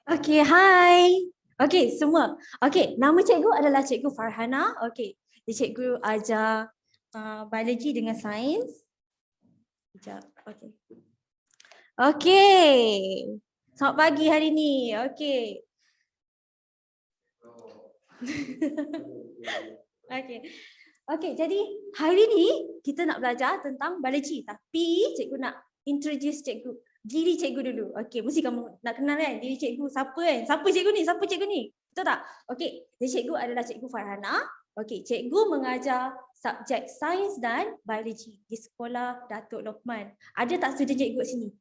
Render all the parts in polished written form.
Okay, hai. Okay, semua. Okay, nama cikgu adalah Cikgu Farhana. Okay, cikgu ajar biologi dengan sains. Sekejap, okay. Okay. Selamat pagi hari ni. Okay. Okay. Okay, jadi hari ni kita nak belajar tentang biologi. Tapi cikgu nak introduce diri cikgu dulu. Okay, mesti kamu nak kenal kan diri cikgu. Siapa kan? Siapa cikgu ni? Siapa cikgu ni? Betul tak? Okay, jadi cikgu adalah Cikgu Farhana. Okay, cikgu mengajar subjek sains dan biologi di sekolah Datuk Lokman. Ada tak student cikgu kat sini?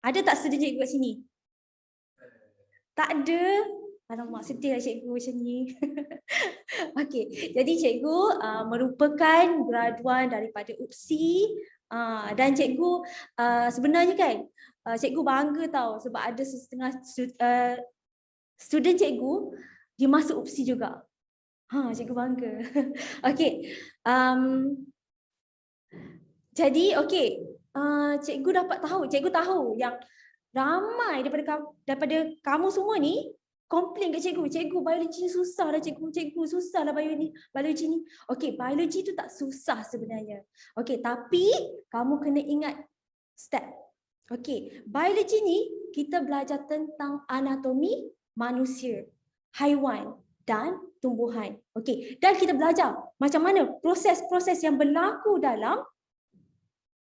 Ada tak student cikgu kat sini? Tak ada. Alamak, sedih lah cikgu macam ni. Okay, jadi cikgu merupakan graduan daripada UPSI dan cikgu sebenarnya kan cikgu bangga tau sebab ada setengah student cikgu dia masuk UPSI juga. Cikgu bangga. Okay. Jadi okay, cikgu tahu yang ramai daripada kamu semua ni komplain kat cikgu, cikgu biologi ni susah lah cikgu susah lah biologi ni. Okay, biologi tu tak susah sebenarnya. Okay, tapi kamu kena ingat step. Okay, biologi ni kita belajar tentang anatomi manusia, haiwan dan tumbuhan. Okay, dan kita belajar macam mana proses-proses yang berlaku dalam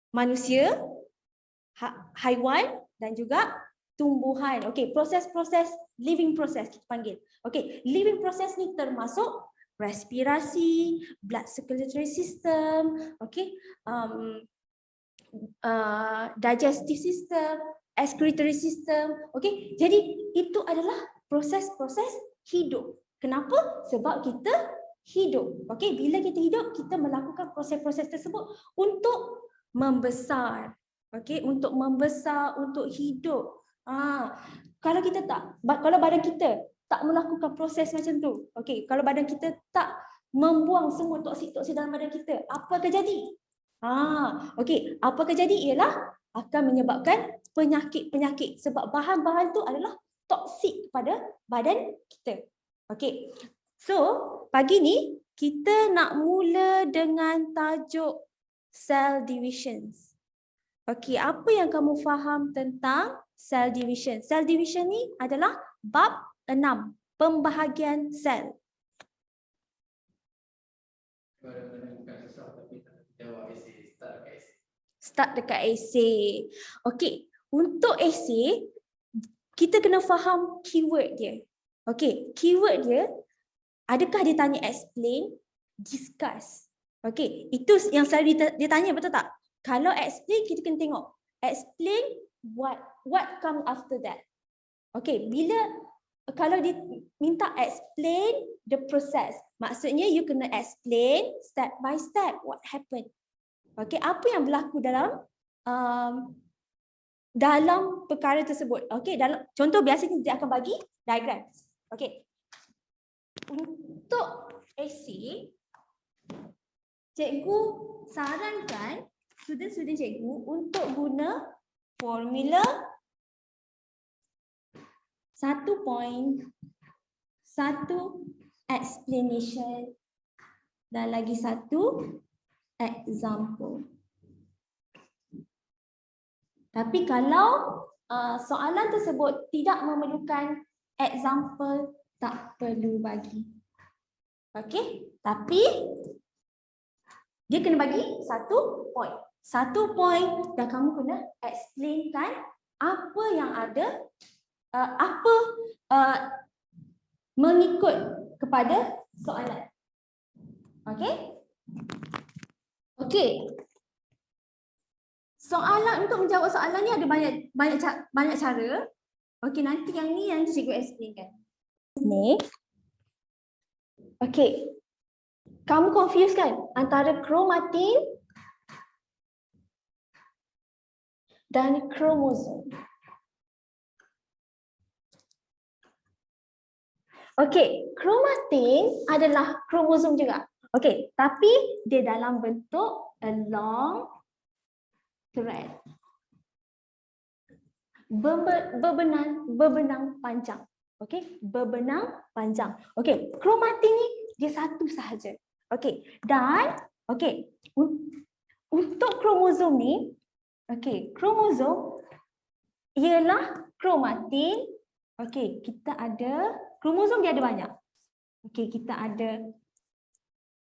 manusia, haiwan dan juga tumbuhan. Okay, proses-proses living process kita panggil. Okay, living process ni termasuk respirasi, blood circulatory system, okay, digestive system, excretory system. Okay, jadi itu adalah proses-proses hidup. Kenapa? Sebab kita hidup. Okay, bila kita hidup, kita melakukan proses-proses tersebut untuk membesar. Okay, untuk membesar, untuk hidup. Kalau badan kita tak melakukan proses macam tu, okay, kalau badan kita tak membuang semua toksik-toksik dalam badan kita, apa akan jadi? Okay, apa akan jadi ialah akan menyebabkan penyakit-penyakit sebab bahan-bahan tu adalah toksik pada badan kita. Okay, so pagi ni kita nak mula dengan tajuk cell divisions. Okay, apa yang kamu faham tentang cell division? Cell division ni adalah bab 6, pembahagian sel. Start dekat esei. Okay, untuk esei kita kena faham keyword dia. Okay, keyword dia, adakah dia tanya explain, discuss. Okay, itu yang selalu dia tanya, betul tak? Kalau explain, kita kena tengok. Explain what come after that. Okay, kalau dia minta explain the process, maksudnya you kena explain step by step what happened. Okay, apa yang berlaku dalam perkara tersebut. Okay, contoh biasanya dia akan bagi diagram. Okay, untuk esei, cikgu sarankan student-student cikgu untuk guna formula 1.1 explanation dan lagi satu example. Tapi kalau soalan tersebut tidak memerlukan example, tak perlu bagi. Okay, tapi dia kena bagi 1 point. 1 point dan kamu kena explainkan apa yang ada, mengikut kepada soalan. Okay? Okay. Soalan, untuk menjawab soalan ni ada banyak cara. Okay, nanti yang cikgu explainkan. Ni. Okay. Kamu confuse kan antara kromatin dan kromosom. Okay, kromatin adalah kromosom juga. Okay, tapi dia dalam bentuk a long thread. berbenang panjang. Okey, berbenang panjang. Okey, kromatin ni dia satu sahaja. Okey, dan okey, untuk kromosom ni, okey, kromosom ialah kromatin. Okey, kita ada kromosom dia ada banyak. Okey, kita ada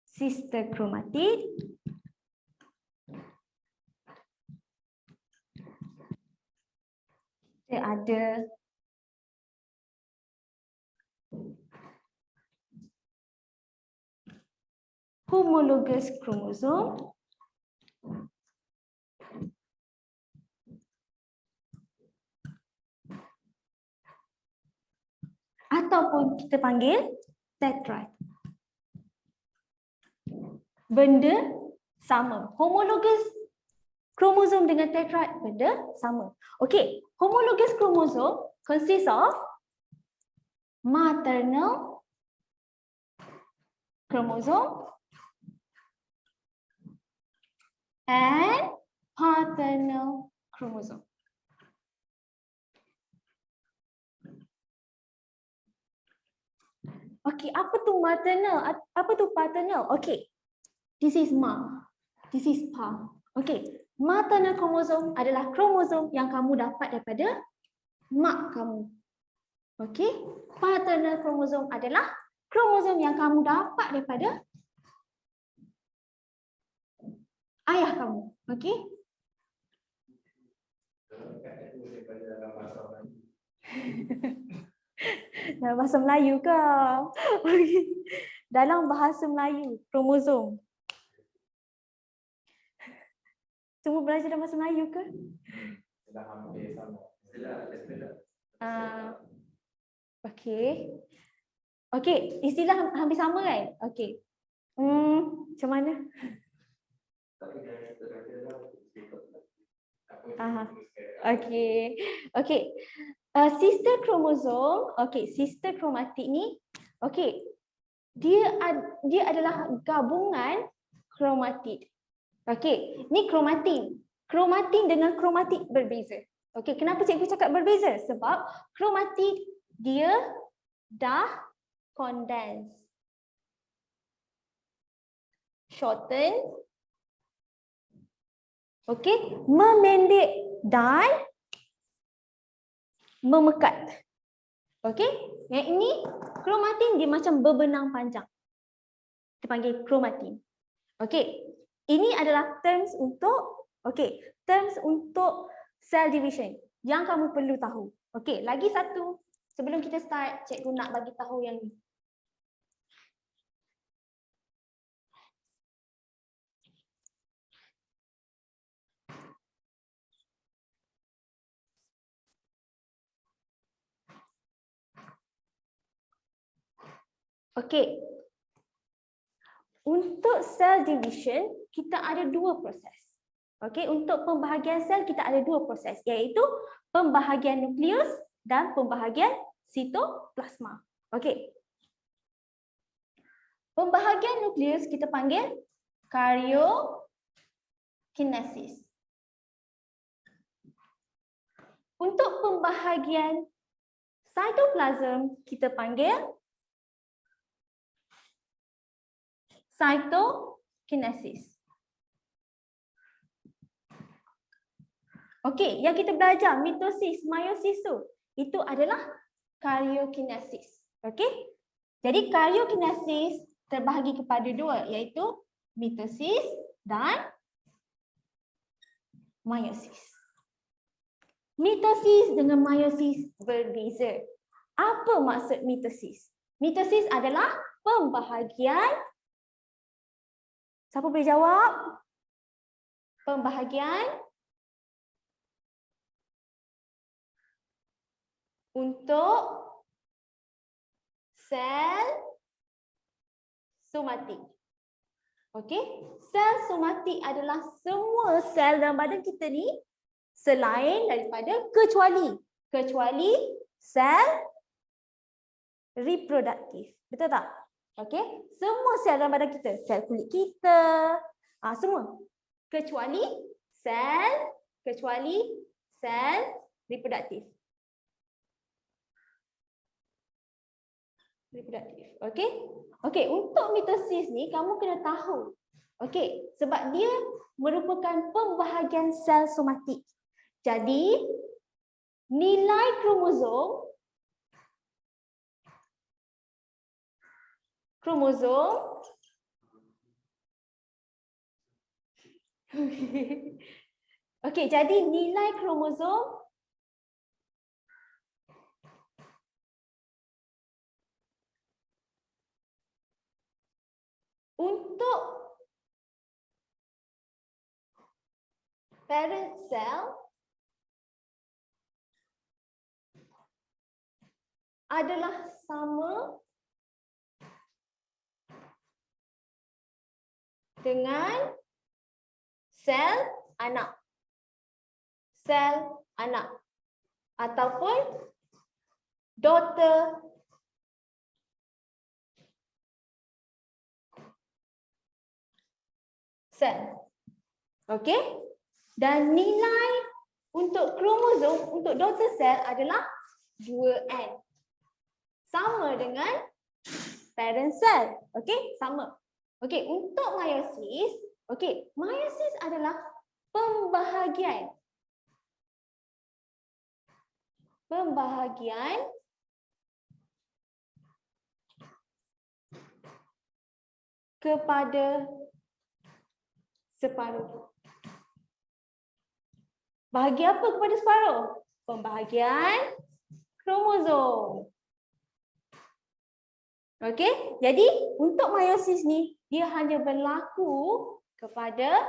sister kromatid. Kita ada homologous kromosom. Ataupun kita panggil tetrad. Benda sama. Homologous kromosom dengan tetrad benda sama. Okey, homologous kromosom consists of maternal chromosome and paternal chromosome. Okey, apa tu maternal? Apa tu paternal? Okey. This is ma. This is pa. Okey. Maternal chromosome adalah kromosom yang kamu dapat daripada mak kamu. Okey. Paternal chromosome adalah kromosom yang kamu dapat daripada ayah kamu. Okey. Dalam bahasa Melayu ke? Dalam bahasa Melayu, kromosom. Semua belajar dalam bahasa Melayu ke? Sudah hampir sama. Okey. Okey, istilah hampir sama kan? Okey. Macam mana? Okey. Okey. Sister kromosom, okey, sister kromatid ni, okey, dia adalah gabungan kromatid. Okey, ni kromatin. Kromatin dengan kromatid berbeza. Okey, kenapa cikgu cakap berbeza? Sebab kromatid dia dah condense, shorten, okey, memendek dan memekat. Okey, yang ini kromatin dia macam berbenang panjang. Kita panggil kromatin. Okey, ini adalah terms untuk cell division yang kamu perlu tahu. Okey, lagi satu sebelum kita start, cikgu nak bagi tahu yang ni. Okey. Untuk cell division, kita ada dua proses. Okey, untuk pembahagian sel kita ada dua proses, iaitu pembahagian nukleus dan pembahagian sitoplasma. Okey. Pembahagian nukleus kita panggil karyokinesis. Untuk pembahagian sitoplasm kita panggil cytokinesis. Okey, yang kita belajar mitosis, meiosis tu, itu adalah karyokinesis. Okey? Jadi karyokinesis terbahagi kepada dua, iaitu mitosis dan meiosis. Mitosis dengan meiosis berbeza. Apa maksud mitosis? Mitosis adalah pembahagian. Siapa boleh jawab? Pembahagian untuk sel somatik. Okey, sel somatik adalah semua sel dalam badan kita ni selain daripada kecuali sel reproduktif. Betul tak? Okey, semua sel dalam badan kita, sel kulit kita, semua kecuali sel Reproductive. Reproductive. Okey? Okey, untuk mitosis ni kamu kena tahu. Okey, sebab dia merupakan pembahagian sel somatik. Jadi nilai kromosom okey, jadi nilai kromosom untuk parent cell adalah sama dengan sel anak. Sel anak ataupun daughter cell. Okey? Dan nilai untuk kromosom untuk daughter cell adalah 2n. Sama dengan parent cell. Okey? Sama. Okey, untuk meiosis, okey, meiosis adalah pembahagian kepada separuh. Bahagian apa kepada separuh? Pembahagian kromosom. Okey, jadi untuk meiosis ni dia hanya berlaku kepada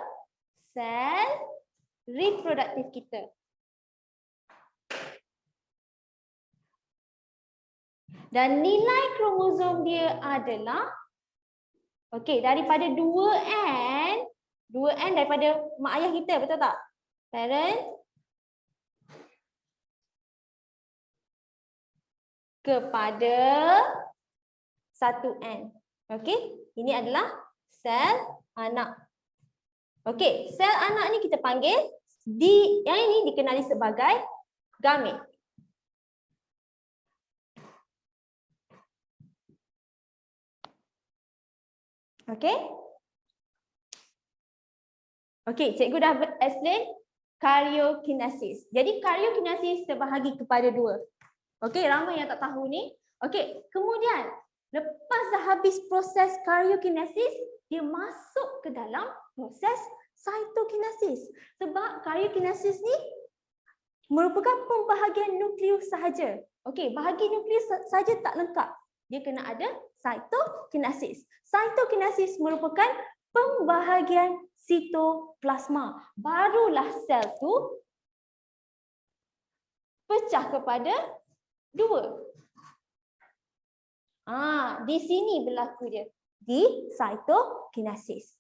sel reproduktif kita. Dan nilai kromosom dia adalah okey, daripada 2n daripada mak ayah kita, betul tak? Parent kepada 1n. Okey, ini adalah sel anak. Okey, sel anak ni kita panggil yang ini dikenali sebagai gamet. Okey? Okey, cikgu dah explain karyokinesis. Jadi karyokinesis terbahagi kepada dua. Okey, ramai yang tak tahu ni. Okey, kemudian lepas dah habis proses karyokinesis, dia masuk ke dalam proses cytokinesis. Sebab karyokinesis ni merupakan pembahagian nukleus sahaja. Okey, bahagi nukleus saja tak lengkap. Dia kena ada cytokinesis. Cytokinesis merupakan pembahagian sitoplasma. Barulah sel tu pecah kepada dua. Di sini berlaku dia. Di cytokinesis.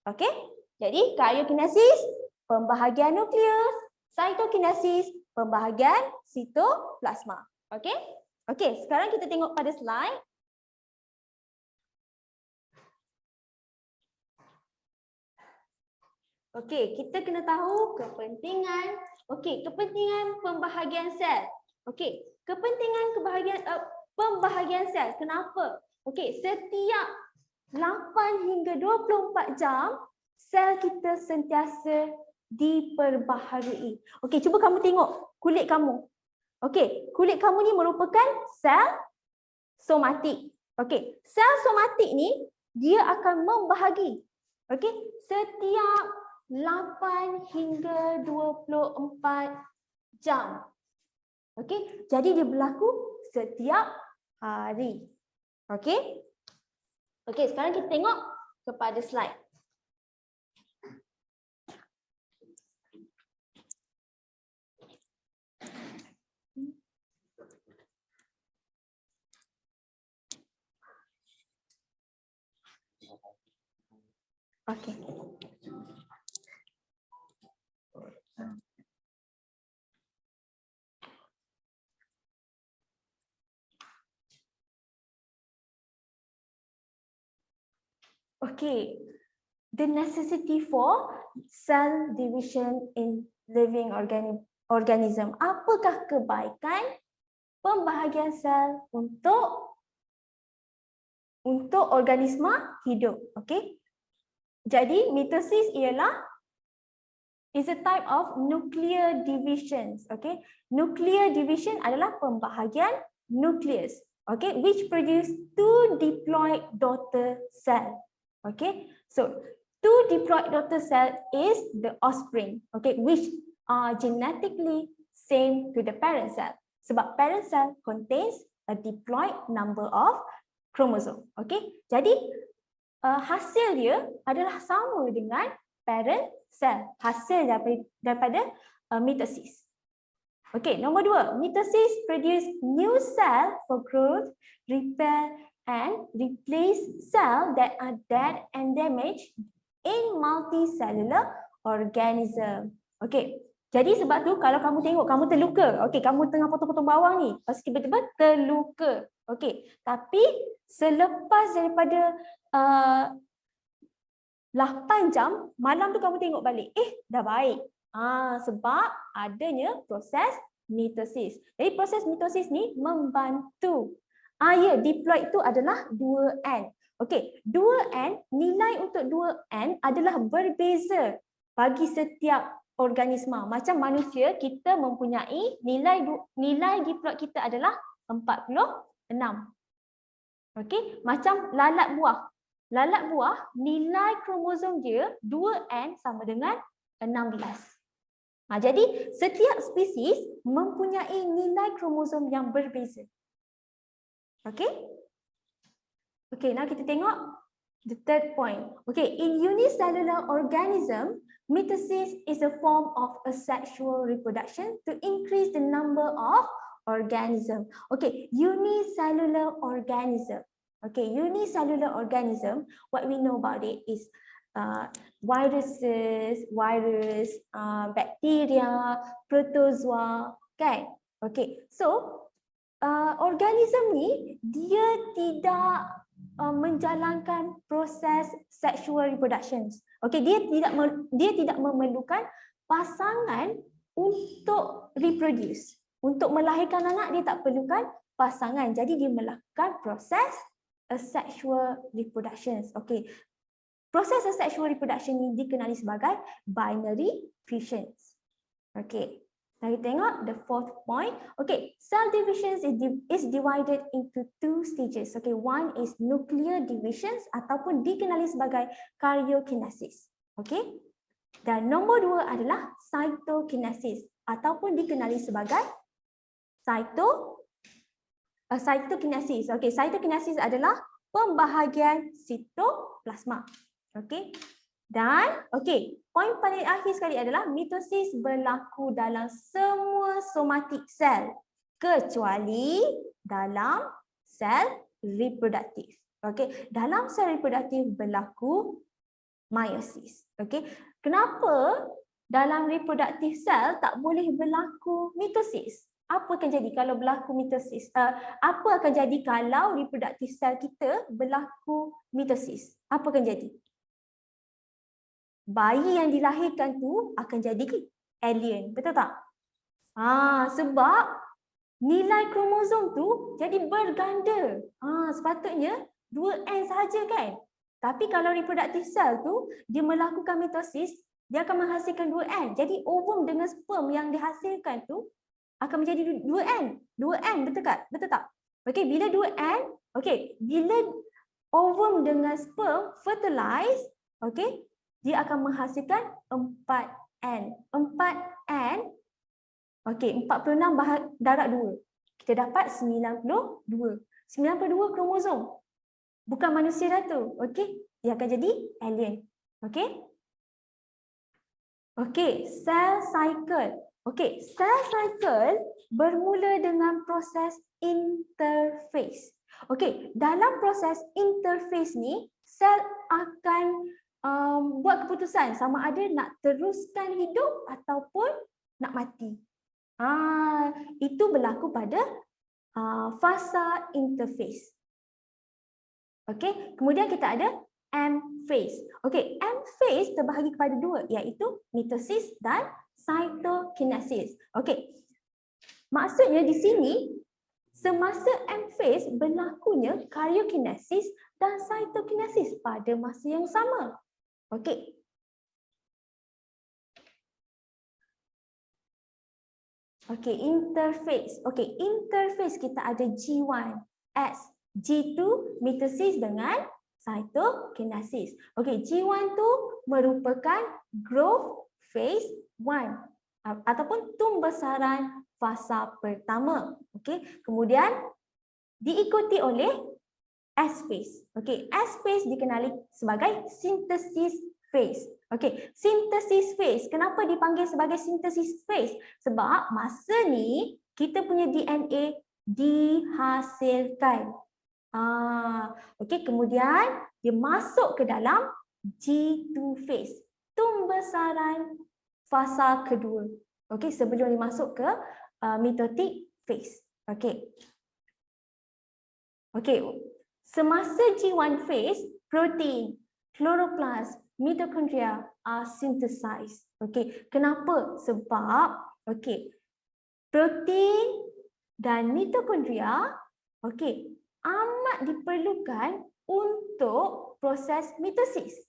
Okey? Jadi karyokinesis, pembahagian nukleus. Cytokinesis, pembahagian sitoplasma. Okey? Okey, sekarang kita tengok pada slide. Okey, kita kena tahu kepentingan. Okey, kepentingan pembahagian sel. Okey, kepentingan pembahagian sel. Kenapa? Okey, setiap 8 hingga 24 jam sel kita sentiasa diperbaharui. Okey, cuba kamu tengok kulit kamu. Okey, kulit kamu ni merupakan sel somatik. Okey, sel somatik ni dia akan membahagi. Okey, setiap 8 hingga 24 jam. Okey, jadi dia berlaku setiap hari. Okey? Okey, sekarang kita tengok kepada slide. Okey. Okay, the necessity for cell division in living organism. Apakah kebaikan pembahagian sel untuk organisma hidup? Okey. Jadi mitosis ialah is a type of nuclear divisions. Okay, nuclear division adalah pembahagian nukleus. Okay, which produce two diploid daughter cell. Okay, so two diploid daughter cell is the offspring. Okay, which are genetically same to the parent cell. Sebab parent cell contains a diploid number of chromosome. Okay, jadi hasil dia adalah sama dengan parent cell, hasil daripada mitosis. Okay, nombor 2, mitosis produce new cell for growth, repair and replace cell that are dead and damaged in multicellular organism. Okay, jadi sebab tu kalau kamu tengok kamu terluka, okay, kamu tengah potong-potong bawang ni, lepas tiba-tiba terluka. Okay, tapi selepas daripada 8 jam, malam tu kamu tengok balik, dah baik. Sebab adanya proses mitosis. Jadi proses mitosis ni membantu. Ya, diploid itu adalah 2N. Okey, 2N, nilai untuk 2N adalah berbeza bagi setiap organisma. Macam manusia, kita mempunyai nilai diploid kita adalah 46. Okey, macam lalat buah. Lalat buah, nilai kromosom dia 2N sama dengan 16. Jadi setiap spesies mempunyai nilai kromosom yang berbeza. Okey? Okey, now kita tengok the third point. Okay, in unicellular organism, mitosis is a form of asexual reproduction to increase the number of organism. Okay, unicellular organism. Okay, unicellular organism, what we know about it is virus, bacteria, protozoa, kan? Okay, so organism ni dia tidak menjalankan proses sexual reproduction. Okay, dia tidak memerlukan pasangan untuk reproduce. Untuk melahirkan anak dia tak perlukan pasangan. Jadi dia melakukan proses asexual reproduction. Okay. Proses asexual reproduction ni dikenali sebagai binary fissions. Okay. Kita tengok the fourth point. Okay, cell division is divided into two stages. Okay, one is nuclear divisions ataupun dikenali sebagai karyokinesis. Okay. Dan nombor 2 adalah cytokinesis ataupun dikenali sebagai cytokinesis. Okay, cytokinesis adalah pembahagian sitoplasma. Okay. Dan okay, poin paling akhir sekali adalah mitosis berlaku dalam semua somatic cell kecuali dalam sel reproduktif. Okay, dalam sel reproduktif berlaku meiosis. Okay, kenapa dalam reproduktif sel tak boleh berlaku mitosis? Apa akan jadi kalau berlaku mitosis? Apa akan jadi kalau reproduktif sel kita berlaku mitosis? Apa akan jadi? Bayi yang dilahirkan tu akan jadi alien, betul tak? Sebab nilai kromosom tu jadi berganda. Sepatutnya 2N sahaja kan? Tapi kalau reproduktif sel tu dia melakukan mitosis, dia akan menghasilkan 2N. Jadi ovum dengan sperm yang dihasilkan tu akan menjadi 2N. 2N, betul tak? Betul tak? Okey, bila 2N, okey, bila ovum dengan sperm fertilize, okey, dia akan menghasilkan 4N. 4N, okey, 46 darab 2. Kita dapat 92. 92 kromosom. Bukan manusia dah tu, okey? Dia akan jadi alien. Okey? Okey, cell cycle. Okey, cell cycle bermula dengan proses interface. Okey, dalam proses interface ni, sel akan buat keputusan sama ada nak teruskan hidup ataupun nak mati. Itu berlaku pada fasa interface. Okey, kemudian kita ada M phase. Okey, M phase terbahagi kepada 2 iaitu mitosis dan cytokinesis. Okey. Maksudnya di sini semasa M phase berlakunya karyokinesis dan cytokinesis pada masa yang sama. Okey. Okey, interface. Okey, interface kita ada G1, S, G2 mitosis dengan cytokinesis. Okey, G1 tu merupakan growth phase 1 ataupun tumbesaran fasa pertama. Okey, kemudian diikuti oleh S phase. Okey, S phase dikenali sebagai synthesis phase. Okey, synthesis phase. Kenapa dipanggil sebagai synthesis phase? Sebab masa ni kita punya DNA dihasilkan. Okey, kemudian dia masuk ke dalam G2 phase, tumbesaran fasa kedua. Okey, sebelum dia masuk ke mitotic phase. Okey. Okey, semasa G1 phase, protein, chloroplast, mitochondria are synthesized. Okey, kenapa? Sebab okey, protein dan mitochondria okey, amat diperlukan untuk proses mitosis.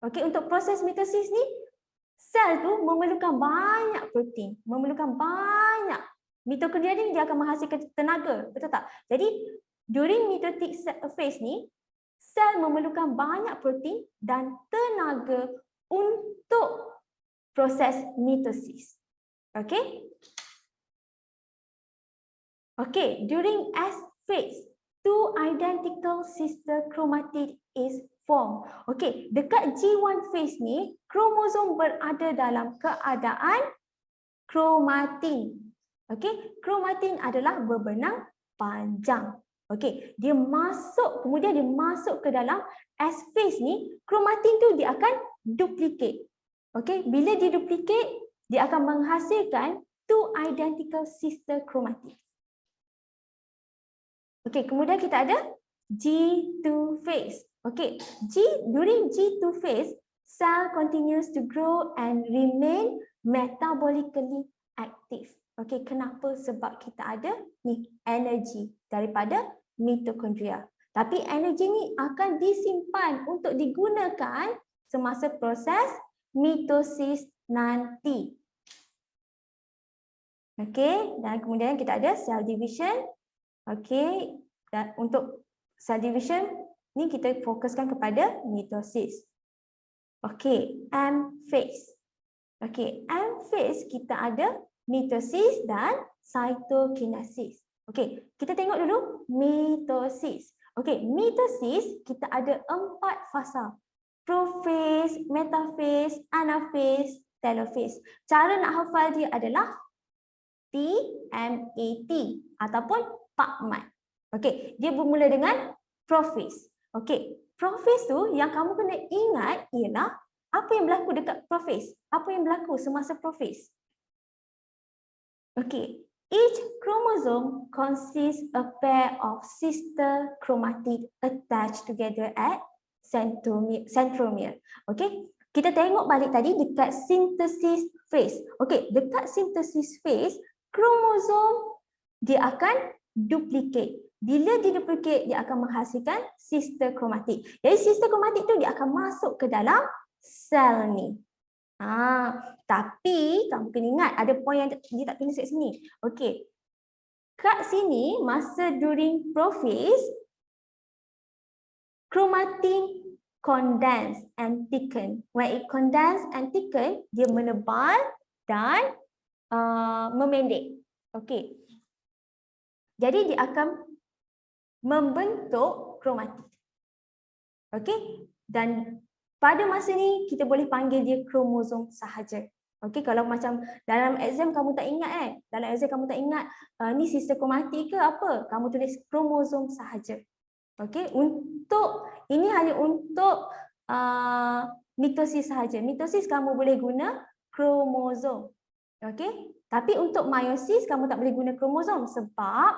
Okey, untuk proses mitosis ni sel tu memerlukan banyak protein, memerlukan banyak. Mitochondria ni dia akan menghasilkan tenaga, betul tak? Jadi during mitotic phase ni sel memerlukan banyak protein dan tenaga untuk proses mitosis. Okey? Okey, during S phase, two identical sister chromatid is formed. Okey, dekat G1 phase ni, kromosom berada dalam keadaan kromatin. Okey, kromatin adalah berbenang panjang. Okey, dia masuk, kemudian dia masuk ke dalam S phase ni, kromatin tu dia akan duplicate. Okey, bila dia duplicate, dia akan menghasilkan two identical sister chromatid. Okey, kemudian kita ada G2 phase. Okey, during G2 phase, cell continues to grow and remain metabolically active. Okey, kenapa? Sebab kita ada ni energi daripada mitochondria. Tapi energi ni akan disimpan untuk digunakan semasa proses mitosis nanti. Okey, dan kemudian kita ada cell division. Okey, dan untuk cell division ni kita fokuskan kepada mitosis. Okey, M phase. Okey, M phase kita ada mitosis dan cytokinesis. Okey, kita tengok dulu mitosis. Okey, mitosis kita ada 4 fasa. Prophase, metaphase, anaphase, telophase. Cara nak hafal dia adalah TMAT ataupun PAKMAT. Okey, dia bermula dengan prophase. Okey, prophase tu yang kamu kena ingat ialah apa yang berlaku dekat prophase? Apa yang berlaku semasa prophase? Okey, each chromosome consists a pair of sister chromatid attached together at centromere. Okey, kita tengok balik tadi dekat synthesis phase. Okey, dekat synthesis phase, kromosom dia akan duplicate. Bila dia duplicate, dia akan menghasilkan sister chromatid. Jadi sister chromatid tu dia akan masuk ke dalam sel ni. Tapi kamu kena ingat ada poin yang dia tak tulis kat sini. Okey. Kat sini masa during prophase, chromatin condense and thicken. When it condense and thicken, dia menebal dan memendek. Okey. Jadi dia akan membentuk kromatid. Okey? Dan pada masa ni kita boleh panggil dia kromosom sahaja. Okey, kalau macam dalam exam kamu tak ingat dalam exam kamu tak ingat ni sister kromatid ke apa, kamu tulis kromosom sahaja. Okey, untuk ini hanya untuk mitosis sahaja. Mitosis kamu boleh guna kromosom. Okey, tapi untuk meiosis kamu tak boleh guna kromosom sebab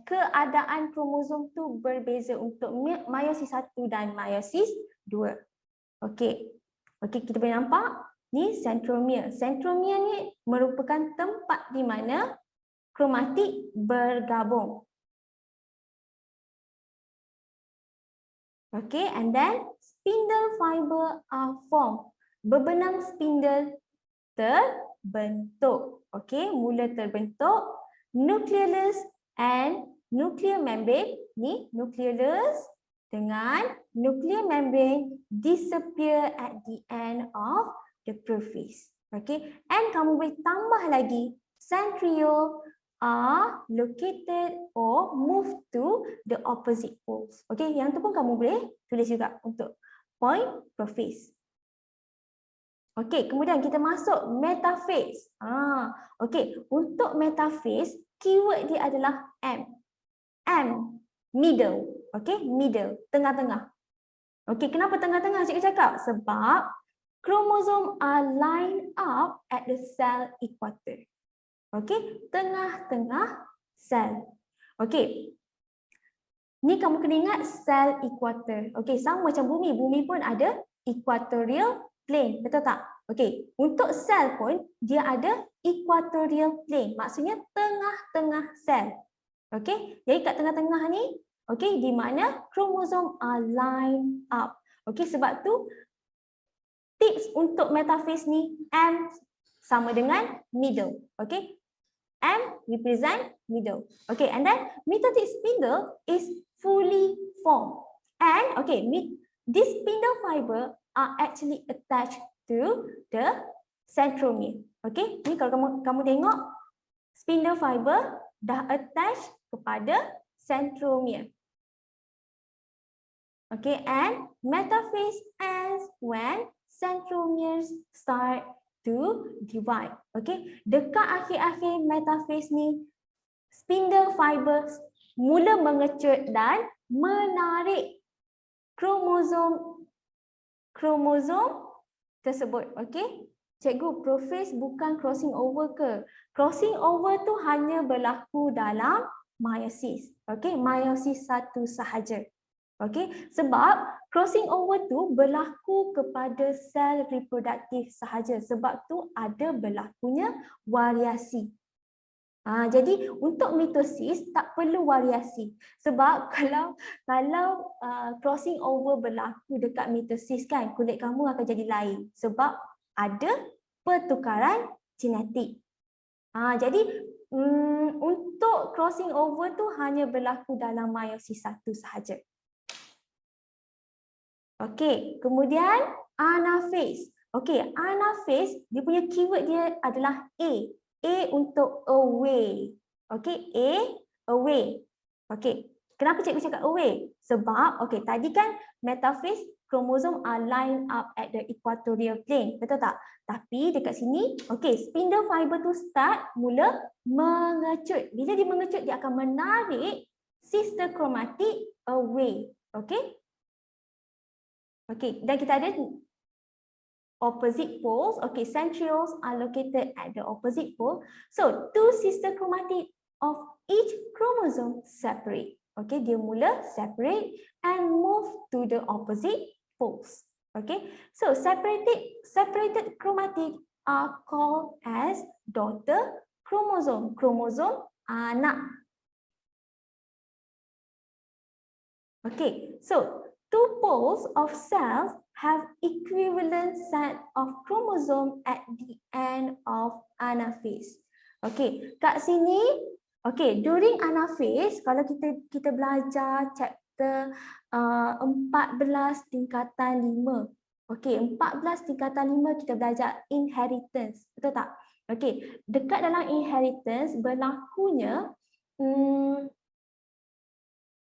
keadaan kromosom tu berbeza untuk meiosis 1 dan meiosis 2. Okey. Okey, kita boleh nampak Ni centromere. Centromere ni merupakan tempat di mana kromatik bergabung. Okay, and then spindle fiber are formed. Bebenang spindle terbentuk. Okay, mula terbentuk. Nucleolus and nuclear membrane. Ni nucleolus dengan nuclear membrane disappear at the end of the prophase. Okay, and kamu boleh tambah lagi centriole are located or move to the opposite poles. Okay, yang tu pun kamu boleh tulis juga untuk point prophase. Okay, kemudian kita masuk metaphase. Okay, untuk metaphase, keyword dia adalah M. M, middle. Okay, middle, tengah-tengah. Okay, kenapa tengah-tengah cikgu cakap? Sebab kromosom are lined up at the cell equator. Okay, tengah-tengah sel. Okay, ni kamu kena ingat sel equator. Okay, sama macam bumi. Bumi pun ada equatorial plane, betul tak? Okay, untuk sel pun dia ada equatorial plane. Maksudnya tengah-tengah sel. Okay, jadi kat tengah-tengah ni, okay, di mana kromosom are lined up. Okay, sebab tu tips untuk metaphase ni M sama dengan middle. Okay, M represent middle. Okay, and then mitotic spindle is fully formed. And okay, this spindle fiber are actually attached to the centromere. Okay, ni kalau kamu tengok spindle fiber dah attach kepada centromere. Okay, and metaphase ends when centromeres start to divide. Okay, dekat akhir-akhir metaphase ni, spindle fiber mula mengecut dan menarik kromosom tersebut. Okay, cikgu, prophase bukan crossing over ke? Crossing over tu hanya berlaku dalam meiosis. Okay, meiosis 1 sahaja. Okay, sebab crossing over tu berlaku kepada sel reproduktif sahaja. Sebab tu ada berlakunya variasi. Jadi untuk mitosis tak perlu variasi. Sebab kalau crossing over berlaku dekat mitosis kan, kulit kamu akan jadi lain. Sebab ada pertukaran genetik. Jadi untuk crossing over tu hanya berlaku dalam meiosis 1 sahaja. Okey, kemudian anaphase. Okey, anaphase dia punya keyword dia adalah A. A untuk away. Okey, A, away. Okey, kenapa cikgu cakap away? Sebab okey, tadi kan metaphase kromosom are lined up at the equatorial plane, betul tak? Tapi dekat sini, okey, spindle fiber tu mula mengecut. Bila dia mengecut, dia akan menarik sister chromatic away. Okey? Okay, dan kita ada opposite poles. Okay, centrioles are located at the opposite pole. So, two sister chromatid of each chromosome separate. Okay, dia mula separate and move to the opposite poles. Okay, so separated chromatid are called as daughter chromosome. Chromosome anak. Okay, so two poles of cells have equivalent set of chromosome at the end of anaphase. Okay, kat sini, okay, during anaphase, kalau kita belajar chapter 14 tingkatan 5. Okay, 14 tingkatan 5 kita belajar inheritance, betul tak? Okay, dekat dalam inheritance berlakunya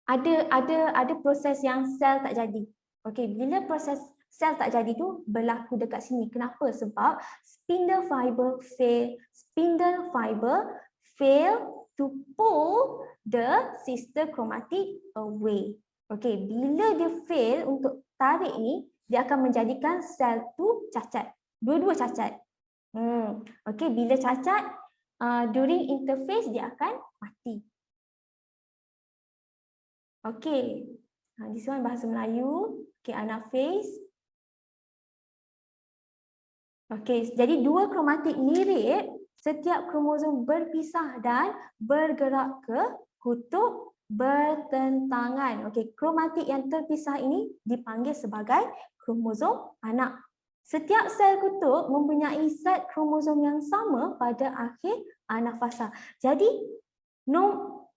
ada proses yang sel tak jadi. Okey, bila proses sel tak jadi tu berlaku dekat sini. Kenapa? Sebab spindle fiber fail to pull the sister chromatid away. Okey, bila dia fail untuk tarik ni, dia akan menjadikan sel tu cacat. Dua-dua cacat. Okey, bila cacat during interphase dia akan mati. Okay, this one bahasa Melayu. Okay, anaphase. Okey, jadi dua kromatik mirip, setiap kromosom berpisah dan bergerak ke kutub bertentangan. Okey, kromatik yang terpisah ini dipanggil sebagai kromosom anak. Setiap sel kutub mempunyai set kromosom yang sama pada akhir anafasa. Jadi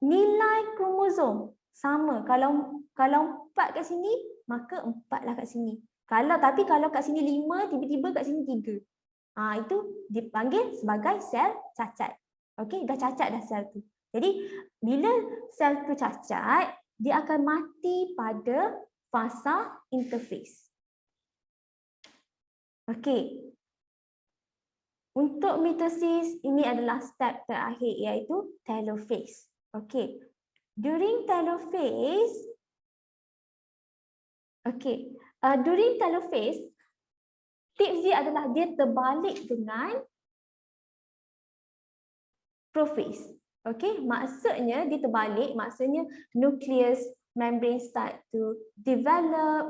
nilai kromosom sama. Kalau 4 kat sini, maka 4 lah kat sini. Tapi kalau kat sini 5, tiba-tiba kat sini 3. Itu dipanggil sebagai sel cacat. Okey, dah cacat dah sel tu. Jadi bila sel tu cacat, dia akan mati pada fasa interfase. Okey. Untuk mitosis, ini adalah step terakhir iaitu telophase. Okey. During telophase, tips dia adalah dia terbalik dengan prophase. Okey, maksudnya dia terbalik, maksudnya nucleus membrane start to develop,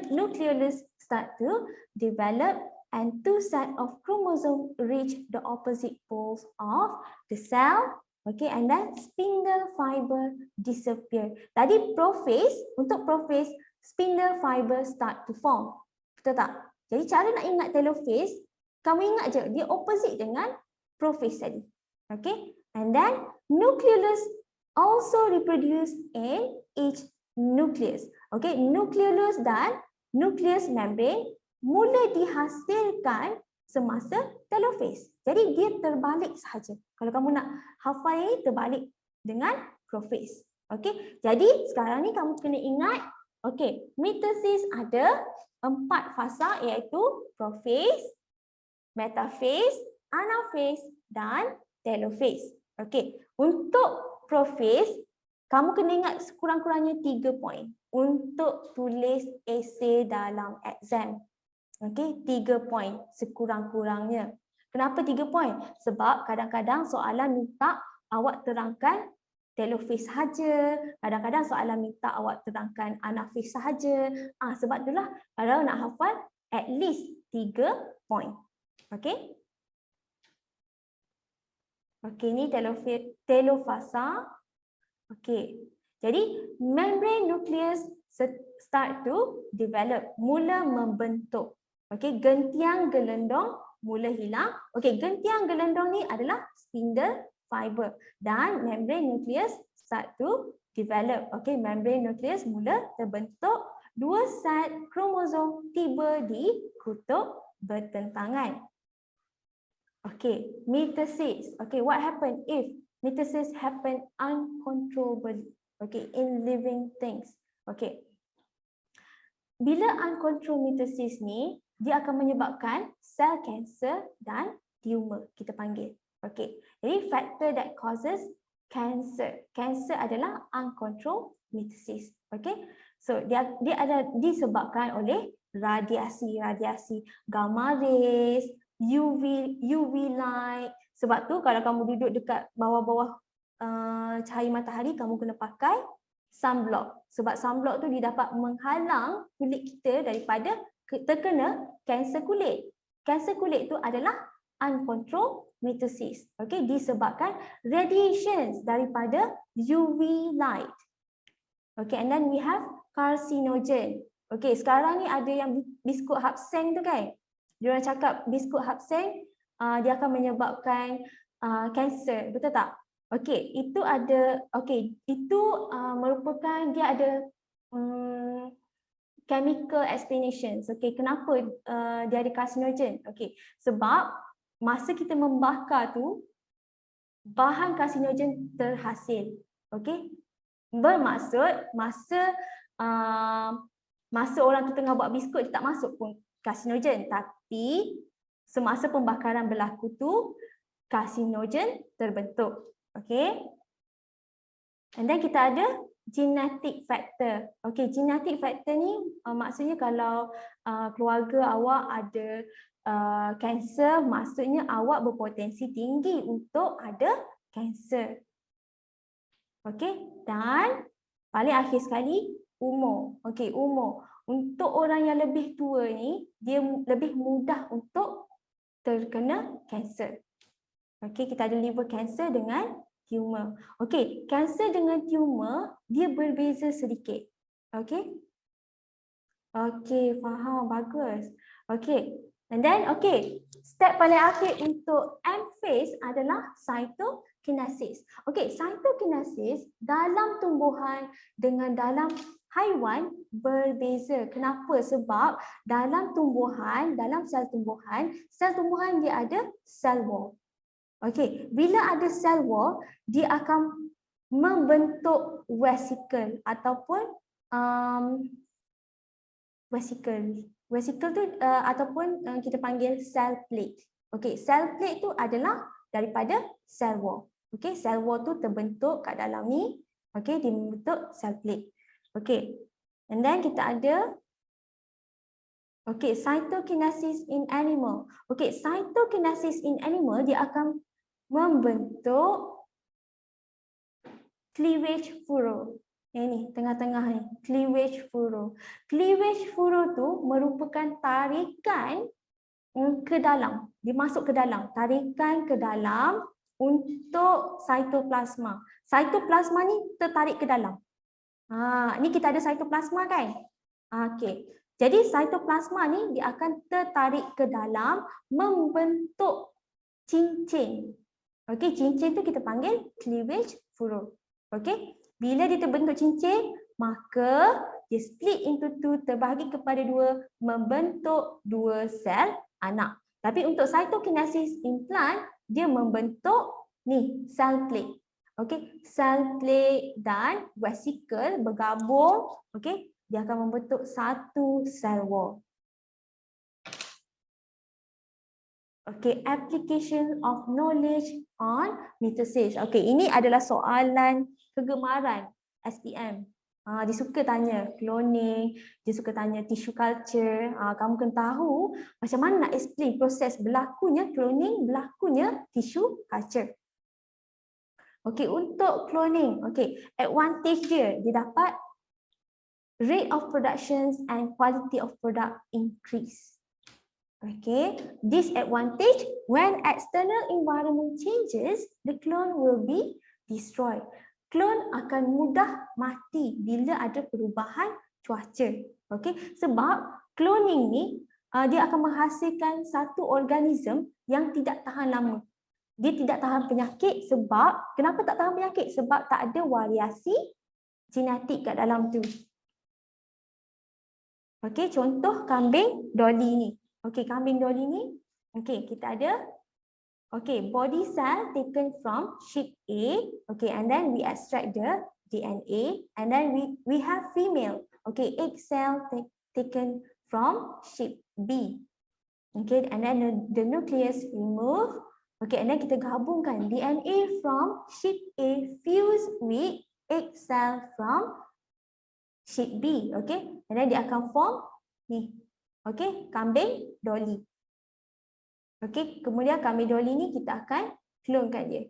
nucleolus start to develop, and two set of chromosome reach the opposite poles of the cell. Okay, and then spindle fiber disappear. Tadi prophase, untuk prophase, spindle fiber start to form. Betul tak? Jadi cara nak ingat telophase, kamu ingat je, dia opposite dengan prophase tadi. Okay, and then nucleolus also reproduce in each nucleus. Okay, nucleolus dan nucleus membrane mula dihasilkan semasa telophase. Jadi dia terbalik sahaja. Kalau kamu nak hafal ini, terbalik dengan prophase. Okay, jadi sekarang ni kamu kena ingat, okay, mitosis ada 4 fasa iaitu prophase, metaphase, anaphase dan telophase. Okay, untuk prophase, kamu kena ingat sekurang-kurangnya 3 poin untuk tulis esei dalam exam. Okay, 3 poin sekurang-kurangnya. Kenapa 3 poin? Sebab kadang-kadang soalan minta awak terangkan telophase sahaja, kadang-kadang soalan minta awak terangkan anaphase sahaja. Sebab itulah kalau nak hafal at least 3 poin. Okay? Okay, ni telofasa. Okay. Jadi membrane nucleus start to develop, mula membentuk. Okay, gentiang gelendong mula hilang. Okay, gentiang gelendong ni adalah spindle fiber dan membrane nucleus start to develop. Okay, membrane nucleus mula terbentuk, 2 set kromosom tiba di kutub bertentangan. Okay, mitosis. Okay, what happen if mitosis happen uncontrollably? Okay, in living things. Okay, bila uncontrolled mitosis ni, dia akan menyebabkan sel kanser dan tumor, kita panggil. Okay, jadi factor that causes cancer. Cancer adalah uncontrolled mitosis. Okay, so dia ada disebabkan oleh radiasi gamma rays, UV light. Sebab tu kalau kamu duduk dekat bawah-bawah cahaya matahari, kamu kena pakai sunblock. Sebab sunblock tu dia dapat menghalang kulit kita daripada terkena kanser kulit. Kanser kulit tu adalah uncontrolled mitosis. Okay, disebabkan radiations daripada UV light. Okay, and then we have carcinogen. Okay, sekarang ni ada yang biskut hapseng tu kan. Diorang cakap biskut hapseng dia akan menyebabkan kanser, betul tak? Okey, itu ada, okey, itu merupakan dia ada chemical explanations. Okey, kenapa dia ada carcinogen? Okey, sebab masa kita membakar tu bahan carcinogen terhasil. Okey, bermaksud masa orang tu tengah buat biskut, dia tak masuk pun carcinogen, tapi semasa pembakaran berlaku tu carcinogen terbentuk. Okay, and then kita ada genetic factor. Okay, genetic factor ni maksudnya kalau keluarga awak ada kanser, maksudnya awak berpotensi tinggi untuk ada kanser. Okay, dan paling akhir sekali umur. Okay, umur. Untuk orang yang lebih tua ni, dia lebih mudah untuk terkena kanser. Okey, kita ada liver cancer dengan tumor. Okey, kanser dengan tumor dia berbeza sedikit. Okey. Okey, faham, bagus. Okey. And then step paling akhir untuk M phase adalah cytokinesis. Okey, cytokinesis dalam tumbuhan dengan dalam haiwan berbeza. Kenapa? Sebab dalam tumbuhan, dalam sel tumbuhan dia ada cell wall. Okey, bila ada cell wall, dia akan membentuk vesicle ataupun vesicle tu ataupun kita panggil cell plate. Okey, cell plate tu adalah daripada cell wall. Okey, cell wall tu terbentuk kat dalam ni. Okey, dia membentuk cell plate. Okey. And then kita ada cytokinesis in animal. Okey, cytokinesis in animal dia akan membentuk cleavage furrow. Ini tengah-tengah ni, cleavage furrow. Cleavage furrow tu merupakan tarikan ke dalam. Dia masuk ke dalam, tarikan ke dalam untuk cytoplasma. Cytoplasma ni tertarik ke dalam. Ni kita ada cytoplasma kan? Okey. Jadi cytoplasma ni dia akan tertarik ke dalam membentuk cincin. Okey, cincin tu kita panggil cleavage furrow. Okey. Bila dia terbentuk cincin, maka dia split into two, terbahagi kepada dua, membentuk dua sel anak. Tapi untuk cytokinesis in plant, dia membentuk ni cell plate. Okey, cell plate dan vesicle bergabung, okey, dia akan membentuk satu cell wall. Okey, application of knowledge on mitosis. Okey, ini adalah soalan kegemaran SPM. Dia suka tanya cloning, dia suka tanya tissue culture. Kamu kena tahu macam mana nak explain proses berlakunya cloning, berlakunya tissue culture. Okey, untuk cloning, advantage dia dapat rate of productions and quality of product increase. Okay, disadvantage, when external environment changes, the clone will be destroyed. Clone akan mudah mati bila ada perubahan cuaca. Okay, sebab cloning ni dia akan menghasilkan satu organism yang tidak tahan lama. Dia tidak tahan penyakit sebab, kenapa tak tahan penyakit? Sebab tak ada variasi genetik kat dalam tu. Okay, contoh kambing Dolly ni. Okay, kambing Dolly ni, kita ada body cell taken from sheep A, and then we extract the DNA, and then we have female, egg cell taken from sheep B, and then the nucleus removed, and then kita gabungkan DNA from sheep A fuse with egg cell from sheep B, and then dia akan form ni, kambing Dolly. Kemudian kambing Dolly ni kita akan clonekan dia.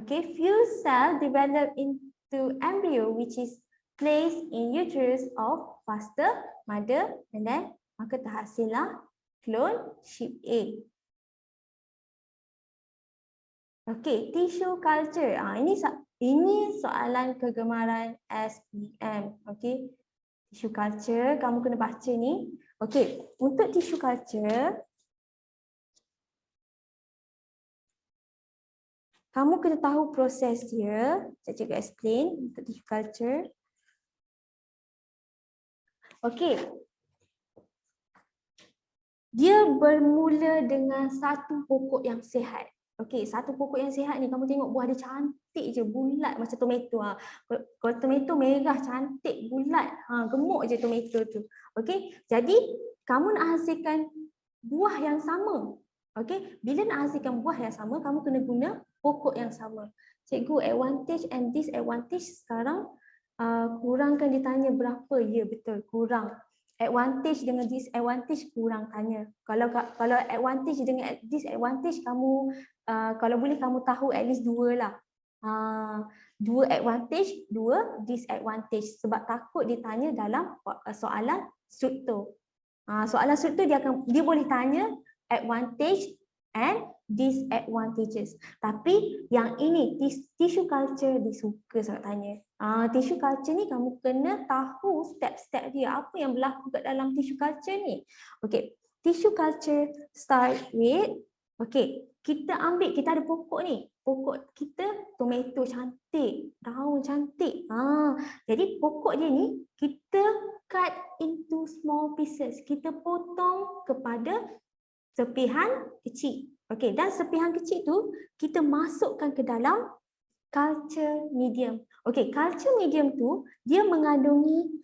Fuse cell develop into embryo which is placed in uterus of foster mother, and then maka terhasillah clone sheep A. Tissue culture. Ini soalan kegemaran SPM. Tissue culture, kamu kena baca ni. Untuk tissue culture, kamu kena tahu proses dia. Saya cikgu explain untuk tissue culture. Dia bermula dengan satu pokok yang sihat. Satu pokok yang sihat ni, kamu tengok buah dia cantik je, bulat macam tomato. Kalau tomato merah, cantik, bulat, gemuk je tomato tu. Jadi kamu nak hasilkan buah yang sama. Bila nak hasilkan buah yang sama, kamu kena guna pokok yang sama. Cikgu, advantage and disadvantage sekarang kurangkan ditanya berapa? Ya, betul, kurang. Advantage dengan disadvantage kurang tanya. Kalau advantage dengan disadvantage, kamu kalau boleh kamu tahu at least 2 lah. Dua advantage, dua disadvantage. Sebab takut ditanya dalam soalan struktur. Soalan struktur dia boleh tanya advantage and disadvantages. Tapi yang ini tissue culture dia suka sangat tanya. Tissue culture ni kamu kena tahu step-step dia, apa yang berlaku kat dalam tissue culture ni. Okay, tissue culture start with, okay, kita ada pokok ni. Pokok kita tomato cantik, daun cantik. Jadi pokok dia ni kita cut into small pieces. Kita potong kepada serpihan kecil. Okey, dan serpihan kecil tu kita masukkan ke dalam culture medium. Okey, culture medium tu dia mengandungi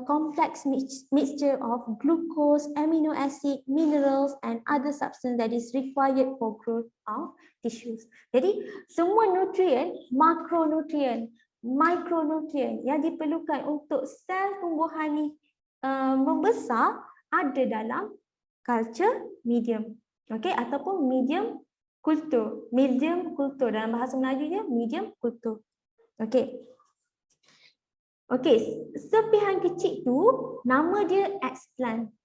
complex mixture of glucose, amino acid, minerals and other substance that is required for growth of tissues. Jadi semua nutrien, makronutrien, mikronutrien yang diperlukan untuk sel tumbuhan ni membesar ada dalam culture medium. Okey, ataupun medium kultur. Medium kultur dalam bahasa Melajunya medium kultur. Okey. Okey, serpihan kecil tu nama dia explant.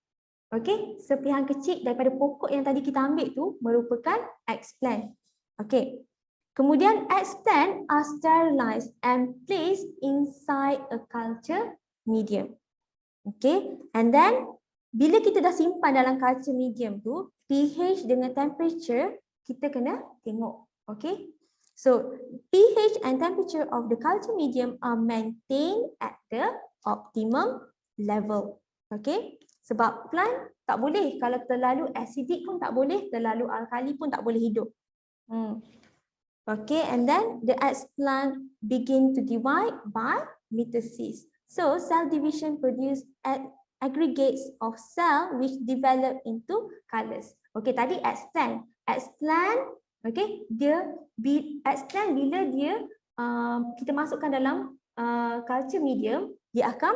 Okey, serpihan kecil daripada pokok yang tadi kita ambil tu merupakan explant. Okey. Kemudian explant are sterilized and placed inside a culture medium. Okey, and then bila kita dah simpan dalam culture medium tu, pH dengan temperature kita kena tengok. Okay. So pH and temperature of the culture medium are maintained at the optimum level. Okay. Sebab plant tak boleh, kalau terlalu acidic pun tak boleh, terlalu alkali pun tak boleh hidup. Okay, and then the explant begin to divide by mitosis. So cell division produce aggregates of cell which develop into colours. Okay, tadi explant. Explant, okay, explant bila dia kita masukkan dalam culture medium, dia akan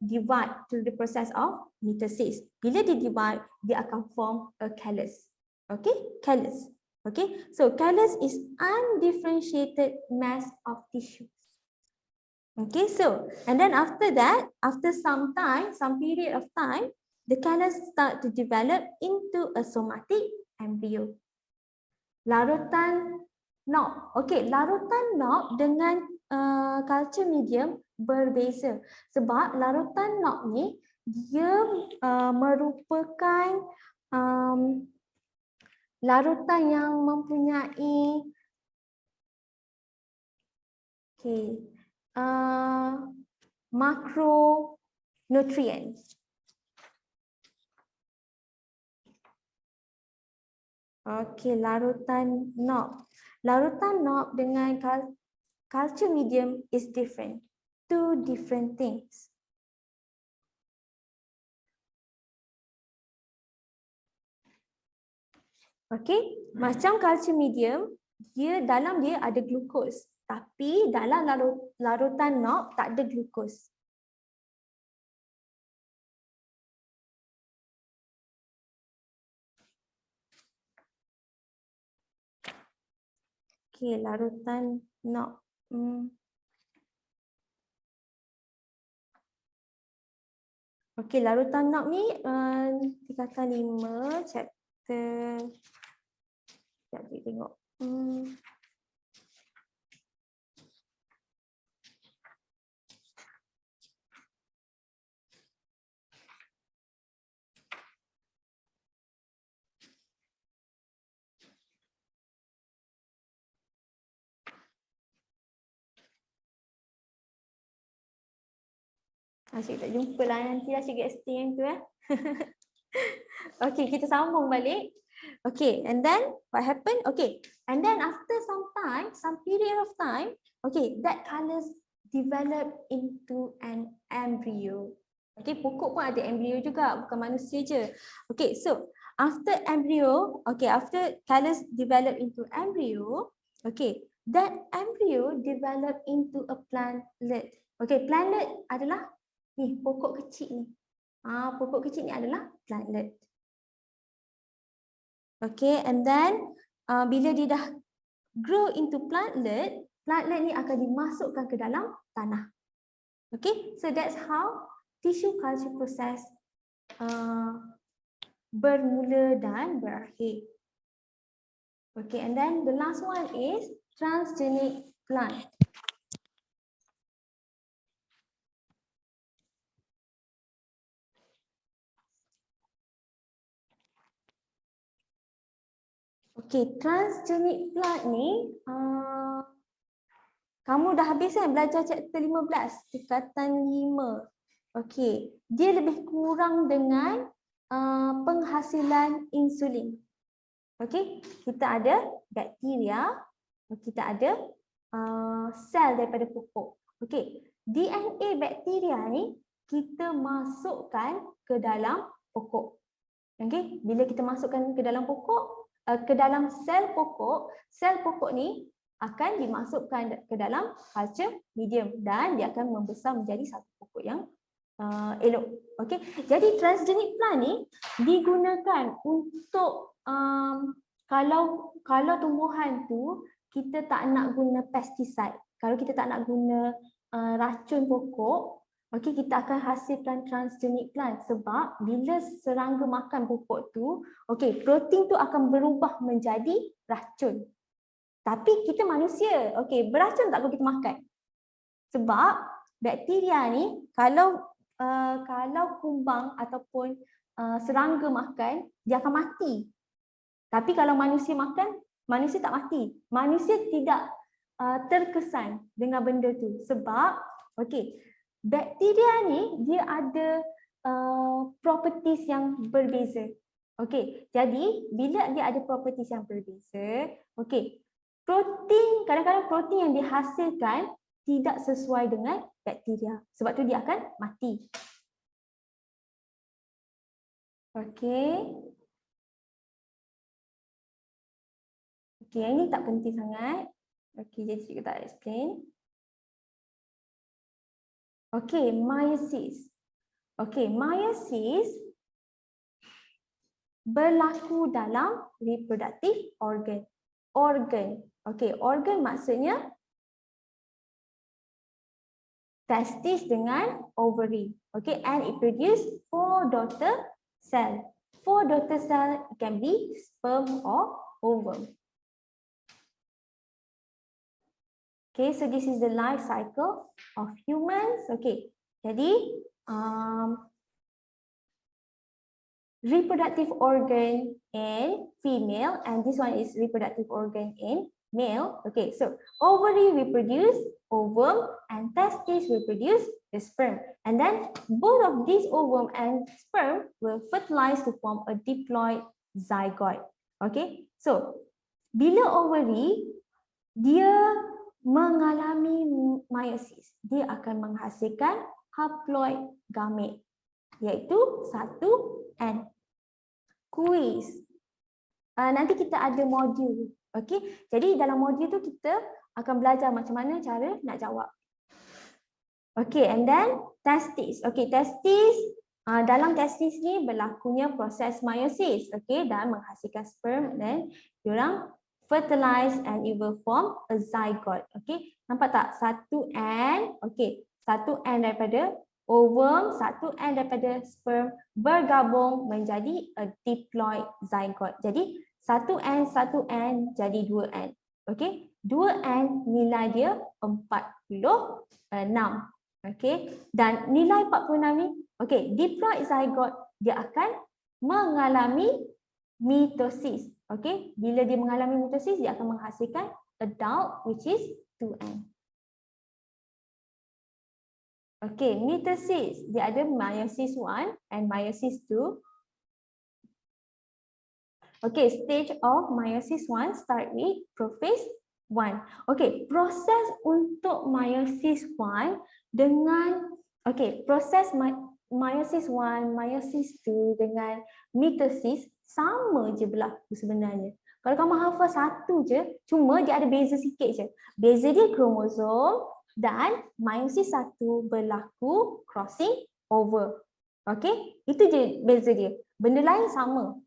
divide through the process of mitosis. Bila dia divide, dia akan form a callus. Okay, callus. Okay, so callus is undifferentiated mass of tissue. Okay, so and then after that, after some time, some period of time, the callus start to develop into a somatic embryo. Larutan knob. Okay, larutan knob dengan culture medium berbeza. Sebab larutan knob ni dia merupakan larutan yang mempunyai macronutrients. Okey, larutan knob. Larutan knob dengan culture medium is different. Two different things. Okey, macam culture medium, dalam dia ada glukos. Tapi dalam larutan knob tak ada glukos. Okey, larutan knob. Okey, larutan knob ni tingkatan 5 chapter. Sekejap kita tengok. Asyik tak jumpa lah, nanti asyik get sting tu Okay, kita sambung balik. Okay, and then what happened? Okay, and then after some time, some period of time, okay, that callus develop into an embryo. Okay, pokok pun ada embryo juga, bukan manusia je. Okay, so after embryo, okay, after callus develop into embryo, okay, that embryo develop into a plantlet. Okay, plantlet adalah ni pokok kecil ni. Pokok kecil ni adalah plantlet. Okay, and then bila dia dah grow into plantlet, plantlet ni akan dimasukkan ke dalam tanah. Okay, so that's how tissue culture process bermula dan berakhir. Okay, and then the last one is transgenic plant. Okay, transgenic plant ni kamu dah habis kan belajar chapter 15, tingkatan 5. Okay, dia lebih kurang dengan penghasilan insulin. Okay, kita ada bakteria, kita ada sel daripada pokok. Okay, DNA bakteria ni kita masukkan ke dalam pokok. Okay, bila kita masukkan ke dalam pokok, ke dalam sel pokok ni akan dimasukkan ke dalam culture medium dan dia akan membesar menjadi satu pokok yang elok. Okay, jadi transgenic plant ni digunakan untuk kalau tumbuhan tu kita tak nak guna pesticide, kalau kita tak nak guna racun pokok, okay, kita akan hasilkan transgenic plant sebab bila serangga makan pokok tu, okay, protein tu akan berubah menjadi racun. Tapi kita manusia, okay, beracun tak kalau kita makan? Sebab bakteria ni kalau kumbang ataupun serangga makan, dia akan mati. Tapi kalau manusia makan, manusia tak mati. Manusia tidak terkesan dengan benda tu sebab okay, bakteria ni dia ada properties yang berbeza. Okay, jadi bila dia ada properties yang berbeza, okay, protein, kadang-kadang protein yang dihasilkan tidak sesuai dengan bakteria. Sebab tu dia akan mati. Okay. Okay, yang ini tak penting sangat. Okay, jadi cikgu tak explain. Okay, meiosis. Okay, meiosis berlaku dalam reproductive organ. Okay, organ maksudnya testis dengan ovary. Okay, and it produce 4 daughter cell. 4 daughter cell can be sperm or ovum. Okay, so this is the life cycle of humans. Okay, jadi reproductive organ in female and this one is reproductive organ in male. Okay, so ovary will produce ovum and testes will produce the sperm. And then both of these ovum and sperm will fertilize to form a diploid zygote. Okay, so bila ovary dia mengalami meiosis, dia akan menghasilkan haploid gamete iaitu 1N. Kuis. Nanti kita ada modul. Okey. Jadi dalam modul tu kita akan belajar macam mana cara nak jawab. Okey, and then testis. Okey, testis, dalam testis ni berlakunya proses meiosis, okey, dan menghasilkan sperm dan diorang fertilize and it will form a zygote. Okey. Nampak tak? 1N. Okey. 1N daripada ovum, 1N daripada sperm bergabung menjadi a diploid zygote. Jadi 1N jadi 2N. Okey. 2N nilai dia 46. Okey. Dan nilai 46 ni, okey, diploid zygote dia akan mengalami mitosis. Okey, bila dia mengalami mitosis dia akan menghasilkan adult which is 2N. Okay, mitosis dia ada meiosis 1 and meiosis 2. Okay, stage of meiosis 1 start with prophase 1. Okay, proses untuk meiosis 1 dengan proses meiosis 1, meiosis 2 dengan mitosis sama je berlaku sebenarnya. Kalau kamu hafal satu je, cuma dia ada beza sikit je. Beza dia kromosom dan meiosis 1 berlaku crossing over. Okey, itu je beza dia. Benda lain sama.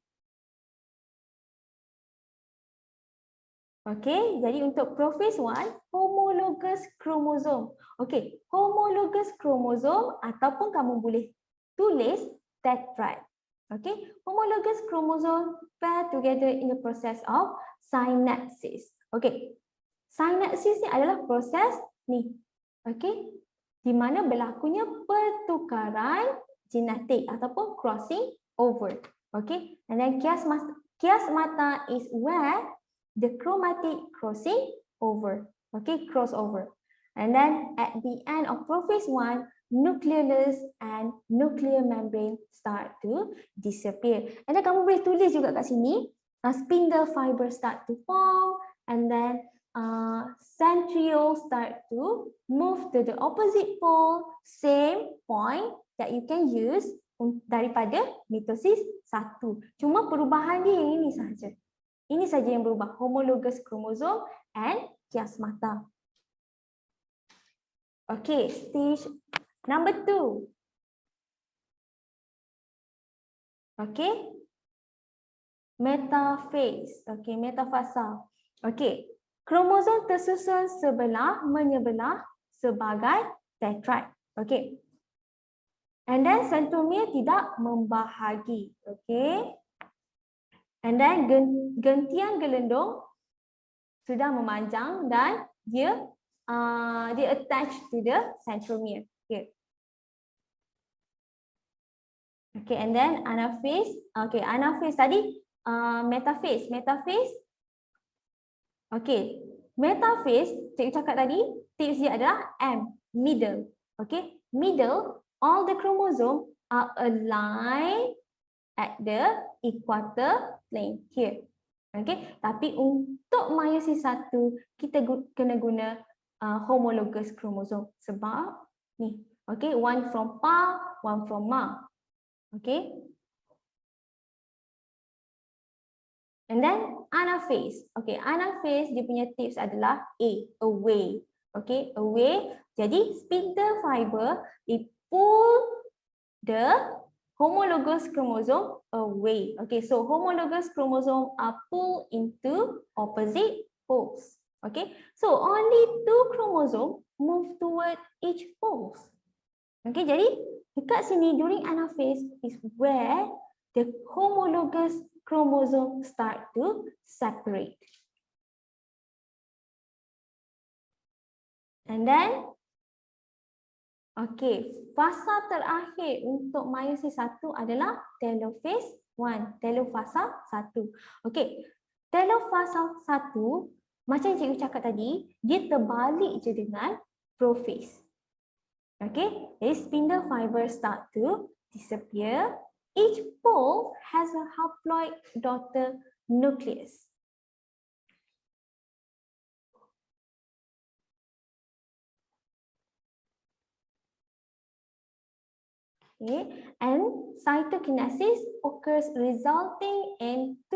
Okey, jadi untuk prophase 1, homologous chromosome. Okey, homologous chromosome ataupun kamu boleh tulis tetrad. Okey, homologous chromosome pair together in the process of synapsis. Okey, synapsis ni adalah proses ni. Okey, di mana berlakunya pertukaran genetik ataupun crossing over. Okay, and then chiasmata is where the chromatic crossing over. Okay, crossover. And then at the end of prophase 1, nucleolus and nuclear membrane start to disappear. And then kamu boleh tulis juga kat sini, spindle fiber start to form, and then centrioles start to move to the opposite pole, same point that you can use daripada mitosis 1. Cuma perubahan dia yang ini sahaja. Ini saja yang berubah, homologous chromosome and chiasmata. Okay, stage number 2. Okay, metaphase. Okay, metafasa. Okay, kromosom tersusun sebelah menyebelah sebagai tetrad. Okay. And then centromere tidak membahagi. Okay. And then gentian gelendung sudah memanjang dan dia attach to the centromere. Okay. Okay, and then anaphase. Okay, anaphase tadi metaphase. Metaphase. Okay, metaphase cikgu cakap tadi tips dia adalah M, middle. Okay, middle, all the chromosome are aligned at the equator plane here. Okay, tapi untuk meiosis 1 kita kena guna homologous chromosome sebab ni. Okay, one from Pa, one from Ma. Okay. And then anaphase. Okay, anaphase dia punya tips adalah A, away. Okay, away. Jadi spindle fiber they pull the homologous chromosome away. Okay, so homologous chromosome are pulled into opposite poles. Okay, so only 2 chromosome move toward each poles. Okay, jadi dekat sini during anaphase is where the homologous chromosome start to separate. And then, okay, fasa terakhir untuk meiosis 1 adalah telophase 1, telofasa 1. Okay, telofasa 1 macam cikgu cakap tadi, dia terbalik je dengan prophase. Okay, jadi spindle fiber start to disappear. Each pole has a haploid daughter nucleus. Okay, and cytokinesis occurs resulting in 2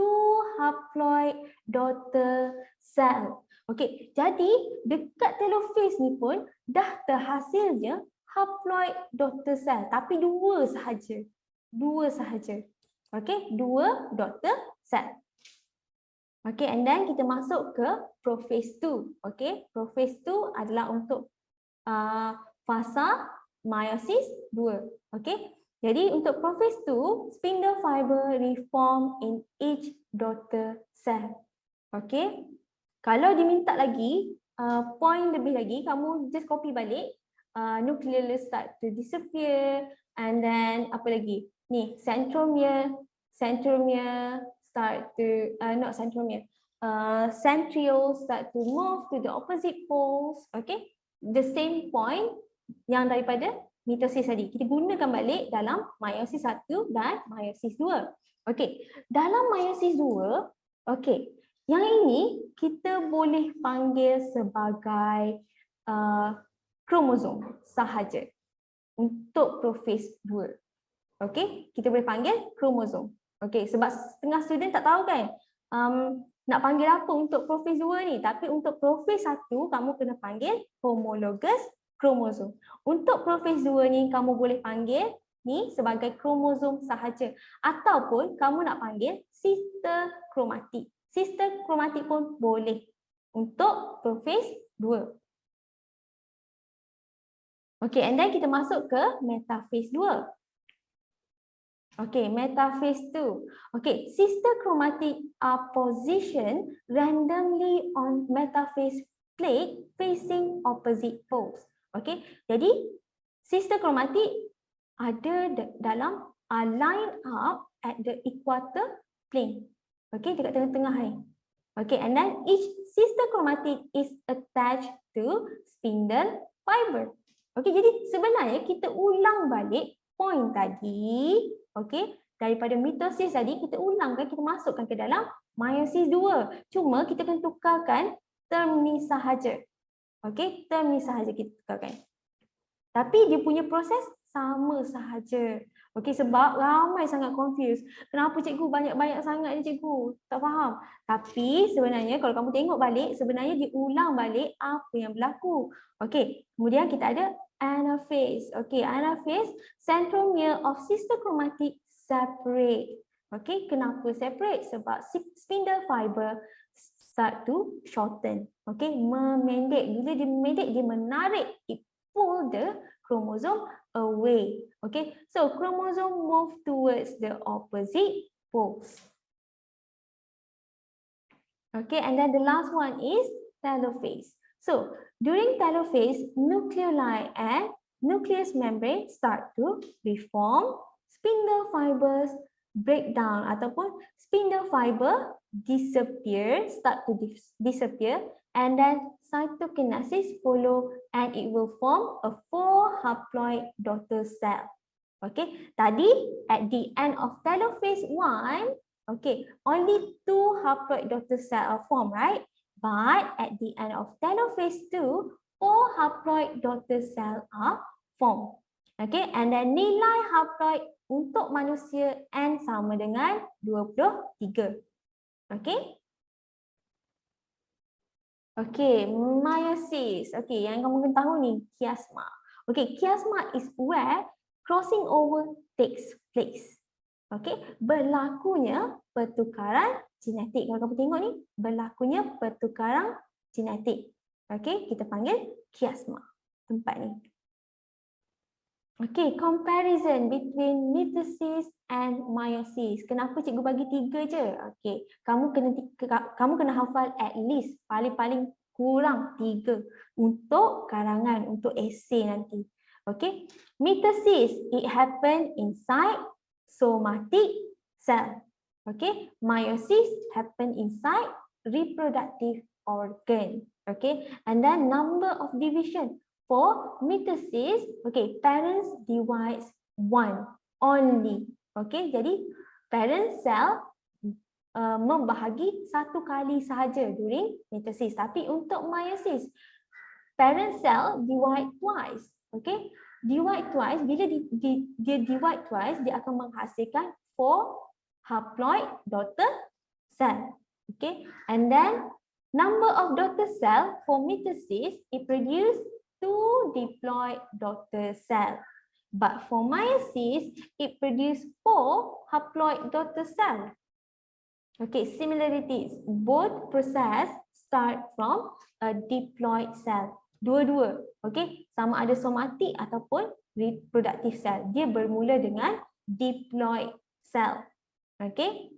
haploid daughter cell. Okay, jadi dekat telophase ni pun dah terhasilnya haploid daughter cell, tapi 2 sahaja. 2 sahaja. Okay, 2 daughter cell. Okay, and then kita masuk ke prophase 2. Okay, prophase 2 adalah untuk fasa meiosis 2. Okay, jadi untuk prophase 2, spindle fiber reform in each daughter cell. Okay, kalau diminta lagi, point lebih lagi, kamu just copy balik. Nucleolus start to disappear, and then apa lagi? Ni centromere start to not centromere. Centrioles start to move to the opposite poles. Okay, the same point yang daripada mitosis tadi. Kita gunakan balik dalam meiosis 1 dan meiosis 2. Okay, dalam meiosis 2, okay, yang ini kita boleh panggil sebagai kromosom sahaja untuk prophase 2. Okay, kita boleh panggil kromosom. Okay, sebab setengah student tak tahu kan nak panggil apa untuk prophase 2 ni, tapi untuk prophase 1 kamu kena panggil homologous kromosom. Untuk prophase 2 ni kamu boleh panggil ni sebagai kromosom sahaja, ataupun kamu nak panggil sister kromatik. Sister kromatik pun boleh. untuk prophase 2. Okay, and then kita masuk ke metaphase 2. Okay, metaphase 2. Okay, sister chromatic are positioned randomly on metaphase plate facing opposite poles. Okay, jadi sister chromatic ada dalam line up at the equator plane. Okay, dekat tengah-tengah ni. Okay, and then each sister chromatic is attached to spindle fiber. Okay, jadi sebenarnya kita ulang balik point tadi. Okay, daripada mitosis tadi kita ulangkan, kita masukkan ke dalam meiosis 2. Cuma kita akan tukarkan term ni sahaja. Okay, term ni sahaja kita tukarkan. Tapi dia punya proses sama sahaja. Okay, sebab ramai sangat confused. Kenapa cikgu banyak-banyak sangat ni cikgu? Tak faham. Tapi sebenarnya kalau kamu tengok balik, sebenarnya diulang balik apa yang berlaku. Okay, kemudian kita ada anaphase. Okay, anaphase, centromere of sister chromatic separate. Okay, kenapa separate? Sebab spindle fiber start to shorten. Okay, memendek. Bila dia memendek, dia menarik, it pull the chromosome away. Okay, so chromosome move towards the opposite poles. Okay, and then the last one is telophase. So during telophase, nucleoli and nucleus membrane start to reform, spindle fibers break down ataupun spindle fiber disappear, start to disappear, and then cytokinesis follow and it will form a 4 haploid daughter cell. Okay, tadi at the end of telophase 1, okay, only 2 haploid daughter cell are formed, right? But at the end of telophase 2, 4 haploid daughter cell are formed. Okay, and then nilai haploid untuk manusia N sama dengan 23. Okay. Okay, meiosis. Okay, yang kamu kena tahu ni, chiasma. Okay, chiasma is where crossing over takes place. Okay, berlakunya pertukaran genetik. Kalau kamu tengok ni, berlakunya pertukaran genetik. Okay, kita panggil chiasma tempat ni. Okay, comparison between mitosis and meiosis. Kenapa cikgu bagi 3 je? Okay, kamu kena hafal at least paling-paling kurang 3 untuk karangan, untuk esei nanti. Okay, mitosis, it happen inside somatic cell. Okay, meiosis happen inside reproductive organ. Okay, and then number of division. For mitosis, okay, parents divides 1 only. Okay, jadi parent cell membahagi 1 kali sahaja during mitosis. Tapi untuk meiosis, parent cell divide twice. Okay, divide twice. Bila dia divide twice, dia akan menghasilkan 4 haploid daughter cell. Okay, and then number of daughter cell for mitosis, it produce 2 diploid daughter cell. But for meiosis, it produces 4 haploid daughter cell. Okay, similarities. Both process start from a diploid cell. Dua-dua. Okay, sama ada somatic ataupun reproductive cell. Dia bermula dengan diploid cell. Okay,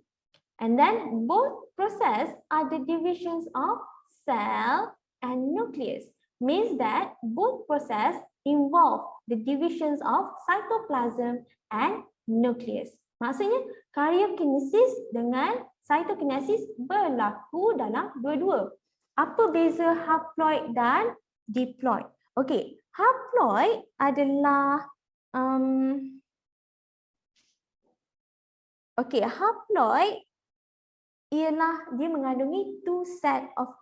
and then both process are the divisions of cell and nucleus. Means that both process involve the divisions of cytoplasm and nucleus. Maksudnya karyokinesis dengan cytokinesis berlaku dalam dua-dua. Apa beza haploid dan diploid? Okey, haploid adalah haploid ialah dia mengandungi 2 set of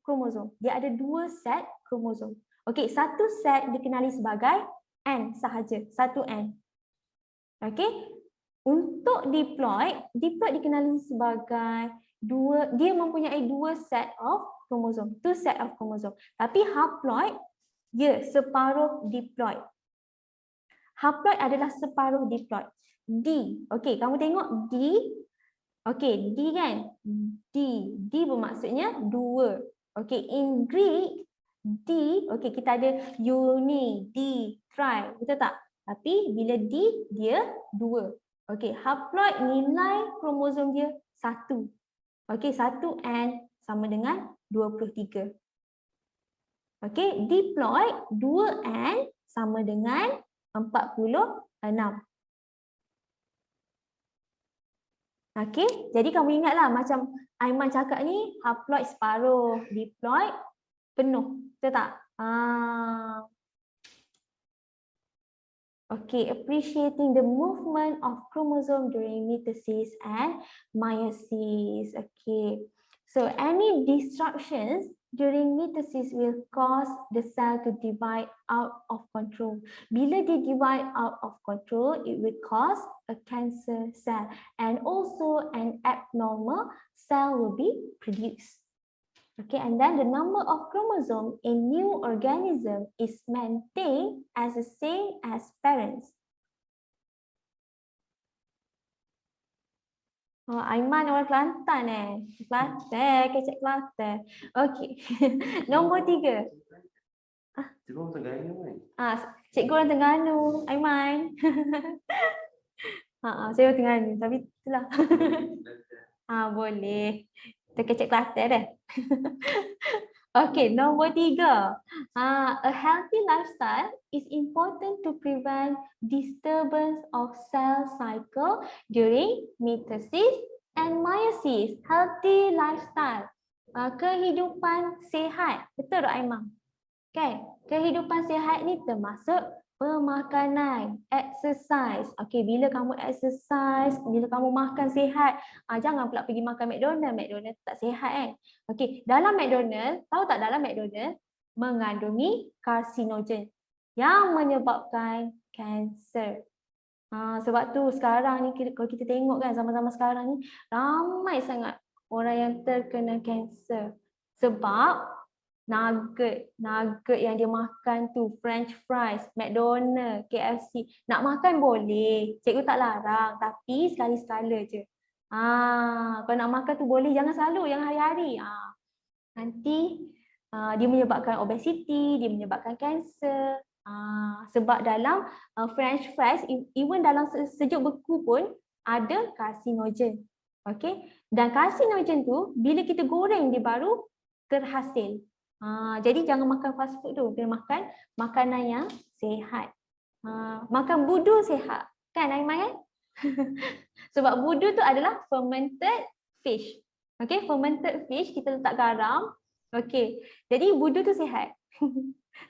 chromosome. Dia ada 2 set kromosom. Okey, 1 set dikenali sebagai N sahaja, 1 N. Okey, untuk diploid dikenali sebagai dia mempunyai 2 set of kromosom, 2 set of kromosom. Tapi haploid, ya, separuh diploid. Haploid adalah separuh diploid. D, okey, kamu tengok D. Okey, D kan? D bermaksudnya 2. Okay, in Greek, D, okay, kita ada uni, D, tri, betul tak? Tapi bila D, dia 2. Okay, haploid nilai kromosom dia 1. Okay, 1N sama dengan 23. Okay, diploid 2N sama dengan 46. Okay, jadi kamu ingatlah macam Aiman cakap ni, haploid separuh, diploid penuh. Betul tak? Okay, appreciating the movement of chromosome during mitosis and meiosis. Okay, so any disruptions during mitosis will cause the cell to divide out of control. Bila dia divide out of control, it will cause a cancer cell and also an abnormal cell will be produced. Okay, and then the number of chromosomes in new organism is maintained as the same as parents. Oh, Aiman orang Kelantan Kelantan, kecek Kelantan. Okay, nombor 3. Cikgu orang Terengganu kan? Cikgu orang Terengganu, Aiman. Saya orang Terengganu, tapi itulah. Boleh. Kita kecek Kelantan dah. Okay, nombor 3. A healthy lifestyle is important to prevent disturbance of cell cycle during mitosis and meiosis. Healthy lifestyle. Kehidupan sihat. Betul tak Aiman? Okay, kehidupan sihat ni termasuk pemakanan, exercise. Okay, bila kamu exercise, bila kamu makan sihat, jangan pula pergi makan McDonald. McDonald tak sihat kan. Okay, dalam McDonald, tahu tak dalam McDonald mengandungi karsinogen yang menyebabkan kanser. Sebab tu sekarang ni kalau kita tengok kan zaman-zaman sekarang ni ramai sangat orang yang terkena kanser. Sebab nugget yang dia makan tu, French fries, McDonald, KFC. Nak makan boleh, cikgu tak larang, tapi sekali-sekala je. Kalau nak makan tu boleh, jangan selalu, jangan hari-hari. Nanti dia menyebabkan obesity, dia menyebabkan kanser. Sebab dalam French fries, even dalam sejuk beku pun ada karsinogen. Okay? Dan karsinogen tu bila kita goreng dia baru terhasil. Jadi jangan makan fast food tu, kena makan makanan yang sihat. Makan budu sihat. Kan Aiman kan? Sebab budu tu adalah fermented fish. Okay, fermented fish kita letak garam. Okay, jadi budu tu sihat.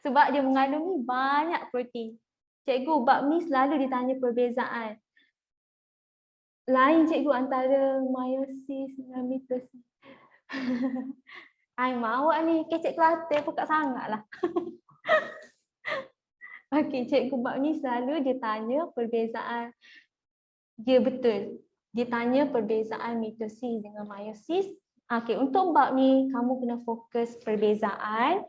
Sebab dia mengandungi banyak protein. Cikgu, bab ni selalu ditanya perbezaan. Lain cikgu antara meiosis dan mitosis. Aiman, awak ni kecek Kelantan pekak sangatlah. Okey, cikgu bab ni selalu dia tanya perbezaan. Dia betul. Dia tanya perbezaan mitosis dengan meiosis. Okey, untuk bab ni kamu kena fokus perbezaan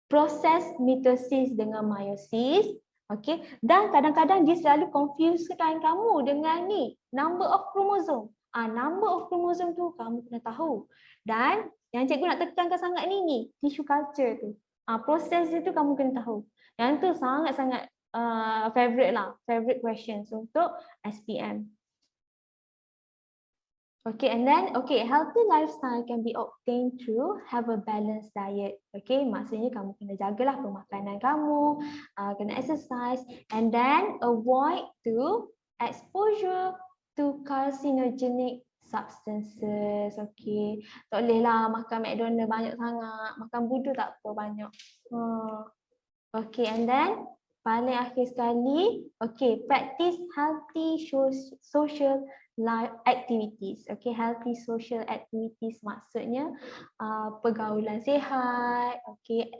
proses mitosis dengan meiosis. Okey, dan kadang-kadang dia selalu confusekan kamu dengan ni, number of chromosome. Number of chromosome tu kamu kena tahu. Dan yang cikgu nak tekankan sangat ni tissue culture tu. Proses dia tu kamu kena tahu. Yang tu sangat-sangat favorite questions untuk SPM. Okay, and then healthy lifestyle can be obtained through have a balanced diet. Okay, maksudnya kamu kena jagalah pemakanan kamu, kena exercise, and then avoid to exposure to carcinogenic substances. Okay, tak bolehlah makan McDonald banyak sangat, makan budu tak apa banyak. Okay, and then paling akhir sekali, practice healthy social life activities. Okay, healthy social activities maksudnya pergaulan sihat,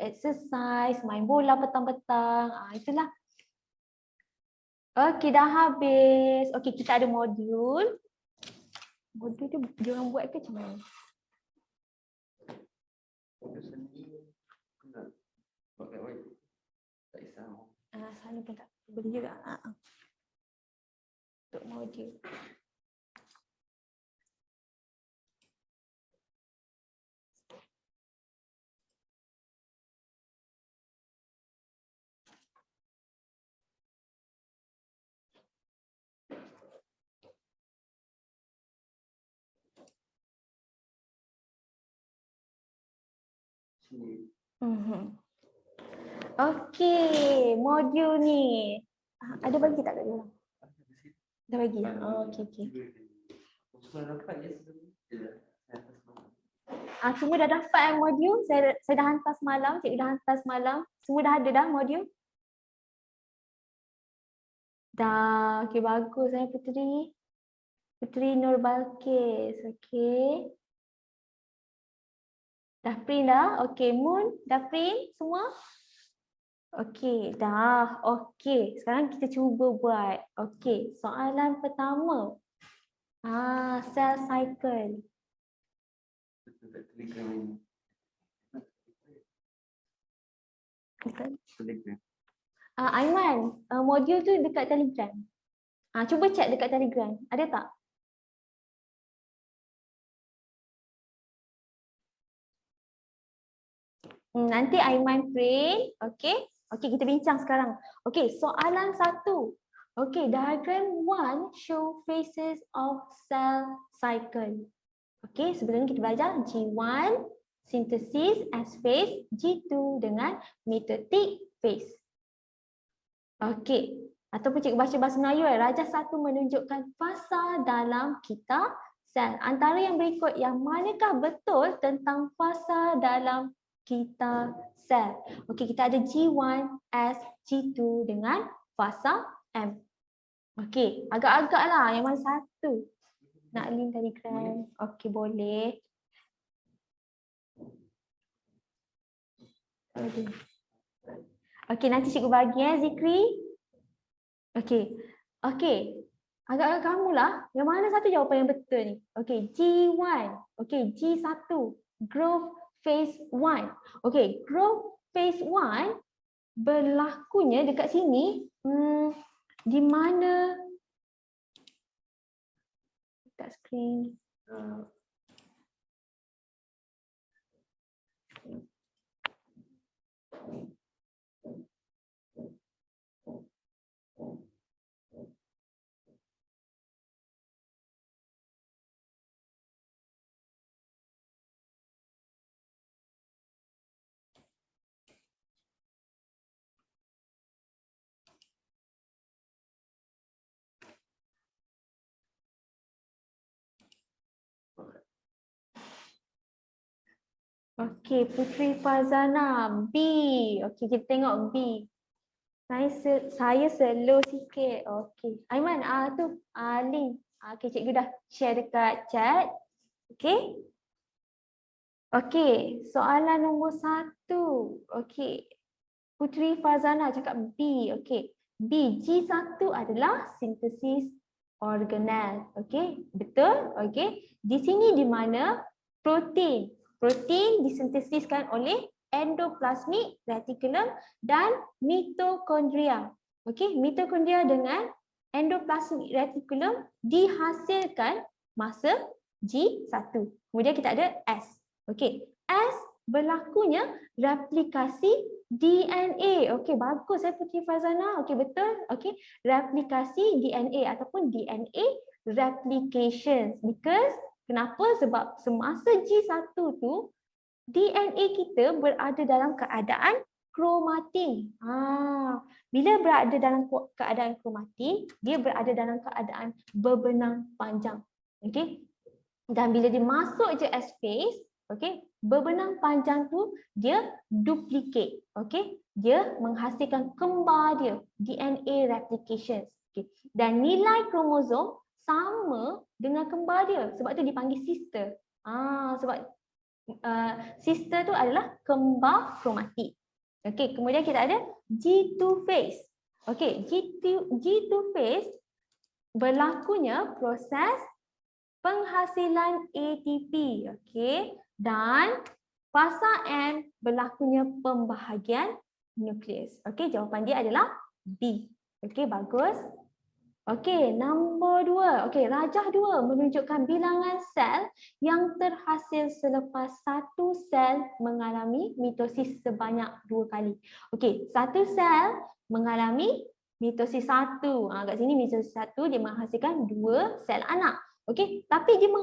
exercise, main bola petang-petang, itulah. Okay, dah habis. Okay, kita ada modul. Modul tu dia orang buat ke macam mana? Sana pun tak boleh juga. Untuk modul. Okey, modul ni. Ada bagi tak kat dia? Dah bagi? Oh, okey. Semua dah dapat modul? Saya dah hantar semalam, cikgu dah hantar semalam. Semua dah ada dah modul? Dah, okey bagus Puteri. Puteri Nur Balkis, okey. Dah print dah? Okey, Moon dah print semua? Okey, dah. Okey, sekarang kita cuba buat. Okey, soalan pertama. Cell cycle. Aiman, modul tu dekat Telegram. Cuba cek dekat Telegram. Ada tak? Nanti Aiman print. Okey. Okey, kita bincang sekarang. Okey, soalan 1. Okey, diagram 1 show phases of cell cycle. Okey, sebelum ni kita belajar G1 synthesis S phase, G2 dengan mitotic phase. Okey, ataupun cikgu baca bahasa Melayu, Rajah 1 menunjukkan fasa dalam kita sel. Antara yang berikut, yang manakah betul tentang fasa dalam kita sel? Okey, kita ada G1, S, G2 dengan fasa M. Okey, agak-agaklah yang mana satu? Nak link Telegram? Okey, boleh. Okey, nanti cikgu bagi Zikri. Okey. Okey. Agak-agak kamulah. Yang mana satu jawapan yang betul ni? Okey, G1. Okey, G1. Growth phase 1. Okey, growth phase 1 berlakunya dekat sini di mana dekat skrin. Okey, Putri Fazana, B. Okey, kita tengok B. Saya slow sikit. Okey. Aiman, tu link. Okey, cikgu dah share dekat chat. Okey. Okey, soalan nombor 1. Okey. Putri Fazana cakap B. Okey. B, G1 adalah sintesis organel. Okey, betul? Okey. Di sini di mana protein disintesiskan oleh endoplasmic reticulum dan mitokondria. Okey, mitokondria dengan endoplasmic reticulum dihasilkan masa G1. Kemudian kita ada S. Okey, S berlakunya replikasi DNA. Okey, bagus Putri Fazana. Okey, betul. Okey, replikasi DNA ataupun DNA replications. Because kenapa? Sebab semasa G1 tu DNA kita berada dalam keadaan kromatin. Bila berada dalam keadaan kromatin, dia berada dalam keadaan berbenang panjang. Okey. Dan bila dia masuk je S phase, okey, berbenang panjang tu dia duplicate. Okey. Dia menghasilkan kembar dia, DNA replications. Okey. Dan nilai kromosom sama dengan kembar dia. Sebab tu dipanggil sister. Sebab sister tu adalah kembar kromatik. Okey, kemudian kita ada G2 phase. Okey, G2 phase berlakunya proses penghasilan ATP. Okey, dan fasa M berlakunya pembahagian nukleus. Okey, jawapan dia adalah B. Okey, bagus. Okey, nombor 2. Okey, Rajah 2 menunjukkan bilangan sel yang terhasil selepas satu sel mengalami mitosis sebanyak 2 kali. Okey, satu sel mengalami mitosis 1. Kat sini mitosis 1 dia menghasilkan 2 sel anak. Okey, tapi dia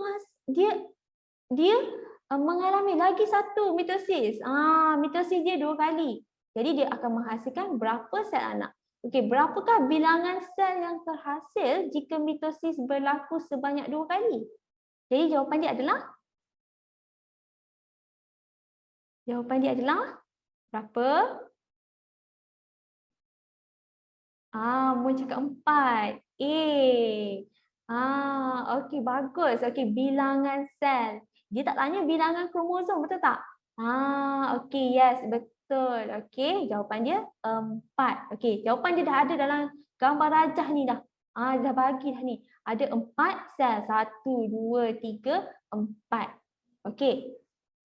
mengalami lagi satu mitosis. Mitosis dia 2 kali. Jadi dia akan menghasilkan berapa sel anak. Okey, berapakah bilangan sel yang terhasil jika mitosis berlaku sebanyak 2 kali? Jadi jawapan dia adalah berapa? Mun cakap 4. Okey, bagus. Okey, bilangan sel. Dia tak tanya bilangan kromosom, betul tak? Okey, yes, betul. Okey, jawapan dia 4. Okey, jawapan dia dah ada dalam gambar rajah ni dah. Dah bagi dah ni. Ada 4 sel. 1, 2, 3, 4. Okey.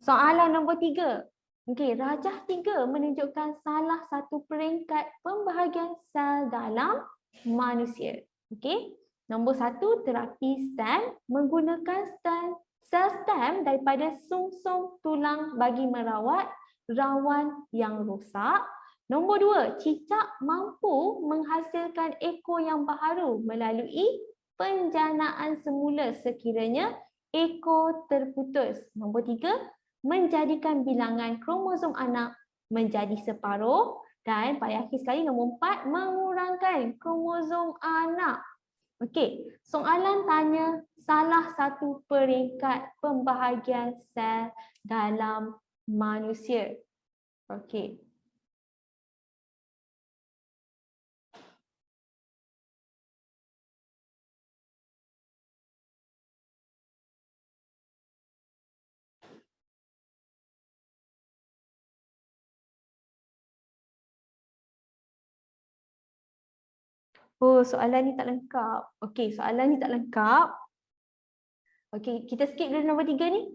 Soalan nombor 3. Okey, rajah 3 menunjukkan salah satu peringkat pembahagian sel dalam manusia. Okey. Nombor 1, terapi stem menggunakan sel stem daripada sumsum tulang bagi merawat rawan yang rosak. Nombor 2, cicak mampu menghasilkan ekor yang baharu melalui penjanaan semula sekiranya ekor terputus. Nombor 3, menjadikan bilangan kromosom anak menjadi separuh. Dan pada akhir sekali nombor 4, mengurangkan kromosom anak. Okey, soalan tanya salah satu peringkat pembahagian sel dalam manusia. Okey. Soalan ni tak lengkap. Okey, soalan ni tak lengkap. Okey, kita skip dulu nombor 3 ni.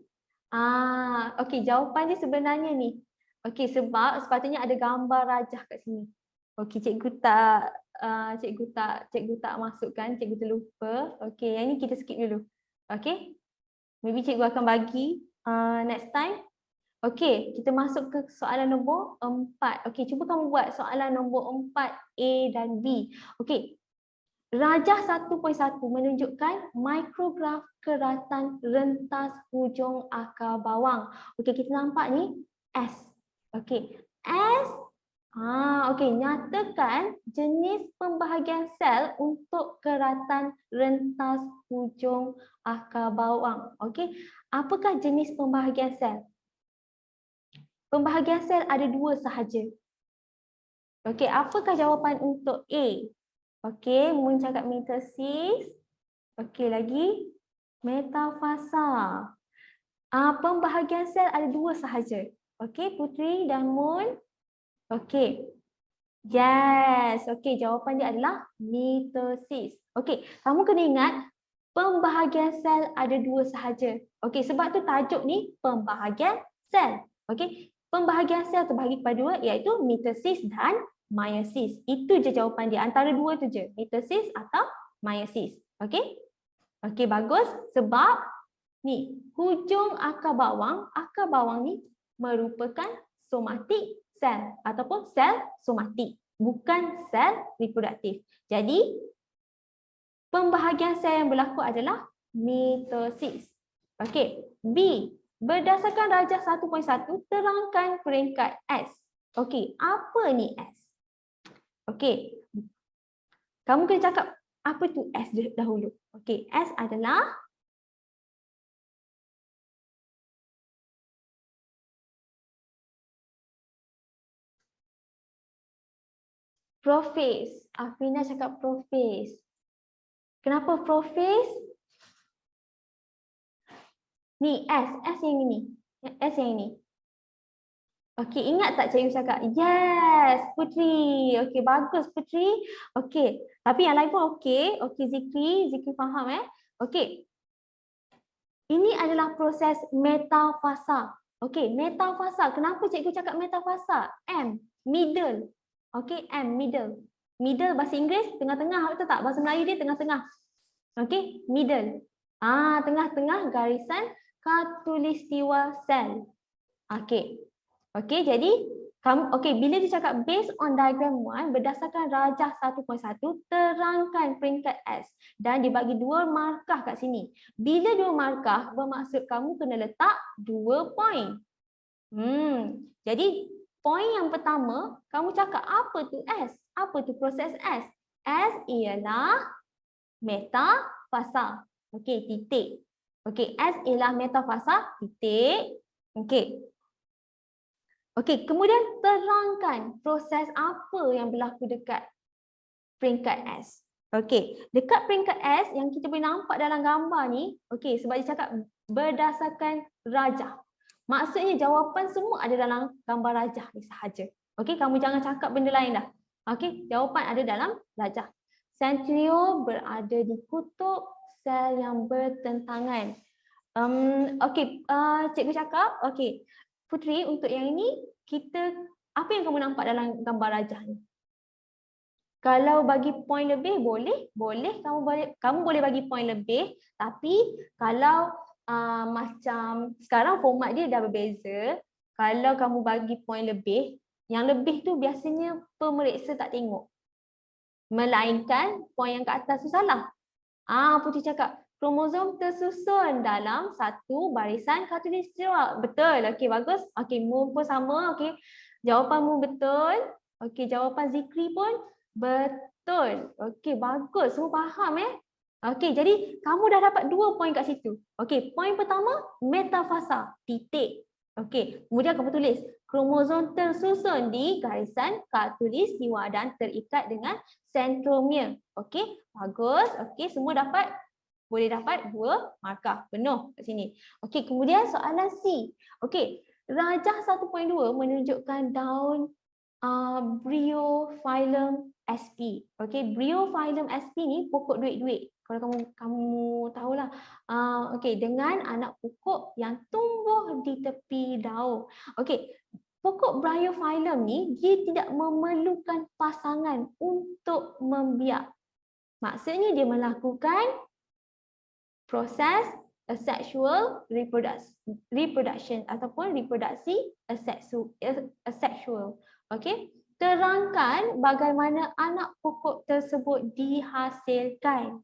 Okey, jawapan dia sebenarnya ni. Okey, sebab sepatutnya ada gambar rajah kat sini. Okey, cikgu tak masukkan, cikgu terlupa. Okey, yang ni kita skip dulu. Okey. Maybe cikgu akan bagi next time. Okey, kita masuk ke soalan nombor 4. Okey, cuba kamu buat soalan nombor 4A dan B. Okey. Rajah 1.1 menunjukkan mikrograf keratan rentas hujung akar bawang. Okey, kita nampak ni S. Okey, S. Okey, nyatakan jenis pembahagian sel untuk keratan rentas hujung akar bawang. Okey, apakah jenis pembahagian sel? Pembahagian sel ada 2 sahaja. Okey, apakah jawapan untuk A? Okey, mun cakap mitosis. Okey, lagi metafasa. Pembahagian sel ada 2 sahaja. Okey, Putri dan Mun. Okey. Yes. Okey, jawapan dia adalah mitosis. Okey, kamu kena ingat pembahagian sel ada 2 sahaja. Okey, sebab tu tajuk ni pembahagian sel. Okey, pembahagian sel terbahagi kepada 2 iaitu mitosis dan meiosis. Itu je jawapan dia. Antara 2 tu je. Mitosis atau meiosis. Okey? Okey, bagus. Sebab ni, hujung akar bawang ni merupakan somatik sel ataupun sel somatik. Bukan sel reproduktif. Jadi, pembahagian sel yang berlaku adalah mitosis. Okey. B. Berdasarkan rajah 1.1, terangkan peringkat S. Okey, apa ni S? Okey, kamu kena cakap apa tu S dahulu. Okey, S adalah prophase. Afina cakap prophase. Kenapa prophase? Ni S yang ini. S yang ini. Okey, ingat tak cikgu cakap? Yes, Putri. Okey, bagus Putri. Okey, tapi yang lain pun okey. Okey, Zikri faham Okey. Ini adalah proses metafasa. Okey, metafasa. Kenapa cikgu cakap metafasa? M, middle. Okey, M, middle. Middle bahasa Inggeris tengah-tengah, betul tak? Bahasa Melayu dia tengah-tengah. Okey, middle. Tengah-tengah garisan khatulistiwa sel. Okey. Okey, jadi Okey, bila dia cakap based on diagram 1, berdasarkan rajah 1.1, terangkan peringkat S. Dan dibagi 2 markah kat sini. Bila 2 markah, bermaksud kamu kena letak 2 poin. Jadi, poin yang pertama, kamu cakap apa tu S? Apa tu proses S? S ialah metafasa. Okey, titik. Okey, S ialah metafasa, titik. Okey. Okey, kemudian terangkan proses apa yang berlaku dekat peringkat S. Okey, dekat peringkat S yang kita boleh nampak dalam gambar ni, okey, sebab dia cakap berdasarkan rajah. Maksudnya jawapan semua ada dalam gambar rajah ni sahaja. Okey, kamu jangan cakap benda lain dah. Okey, jawapan ada dalam rajah. Sentrio berada di kutub sel yang bertentangan. Okey, cikgu cakap, okey. Putri, untuk yang ini, apa yang kamu nampak dalam gambar rajah ni? Kalau bagi poin lebih, boleh. Kamu boleh bagi poin lebih. Tapi kalau macam sekarang format dia dah berbeza. Kalau kamu bagi poin lebih, yang lebih tu biasanya pemeriksa tak tengok. Melainkan poin yang kat atas tu salah. Putri cakap, kromosom tersusun dalam satu barisan khatulistiwa. Betul. Okey, bagus. Okey, Mu pun sama. Okey, jawapanmu betul. Okey, jawapan Zikri pun betul. Okey, bagus. Semua faham Okey, jadi kamu dah dapat 2 poin kat situ. Okey, poin pertama metafasa, titik. Okey, kemudian kamu tulis kromosom tersusun di garisan khatulistiwa dan terikat dengan sentromere. Okey, bagus. Okey, semua boleh dapat 2 markah penuh kat sini. Okey, kemudian soalan C. Okey, rajah 1.2 menunjukkan daun Bryophyllum sp. Okey, Bryophyllum sp ni pokok duit-duit. Kalau kamu tahulah. Okey, dengan anak pokok yang tumbuh di tepi daun. Okey, pokok Bryophyllum ni dia tidak memerlukan pasangan untuk membiak. Maksudnya dia melakukan proses asexual reproduction ataupun reproduksi asexual. Okey, terangkan bagaimana anak pokok tersebut dihasilkan.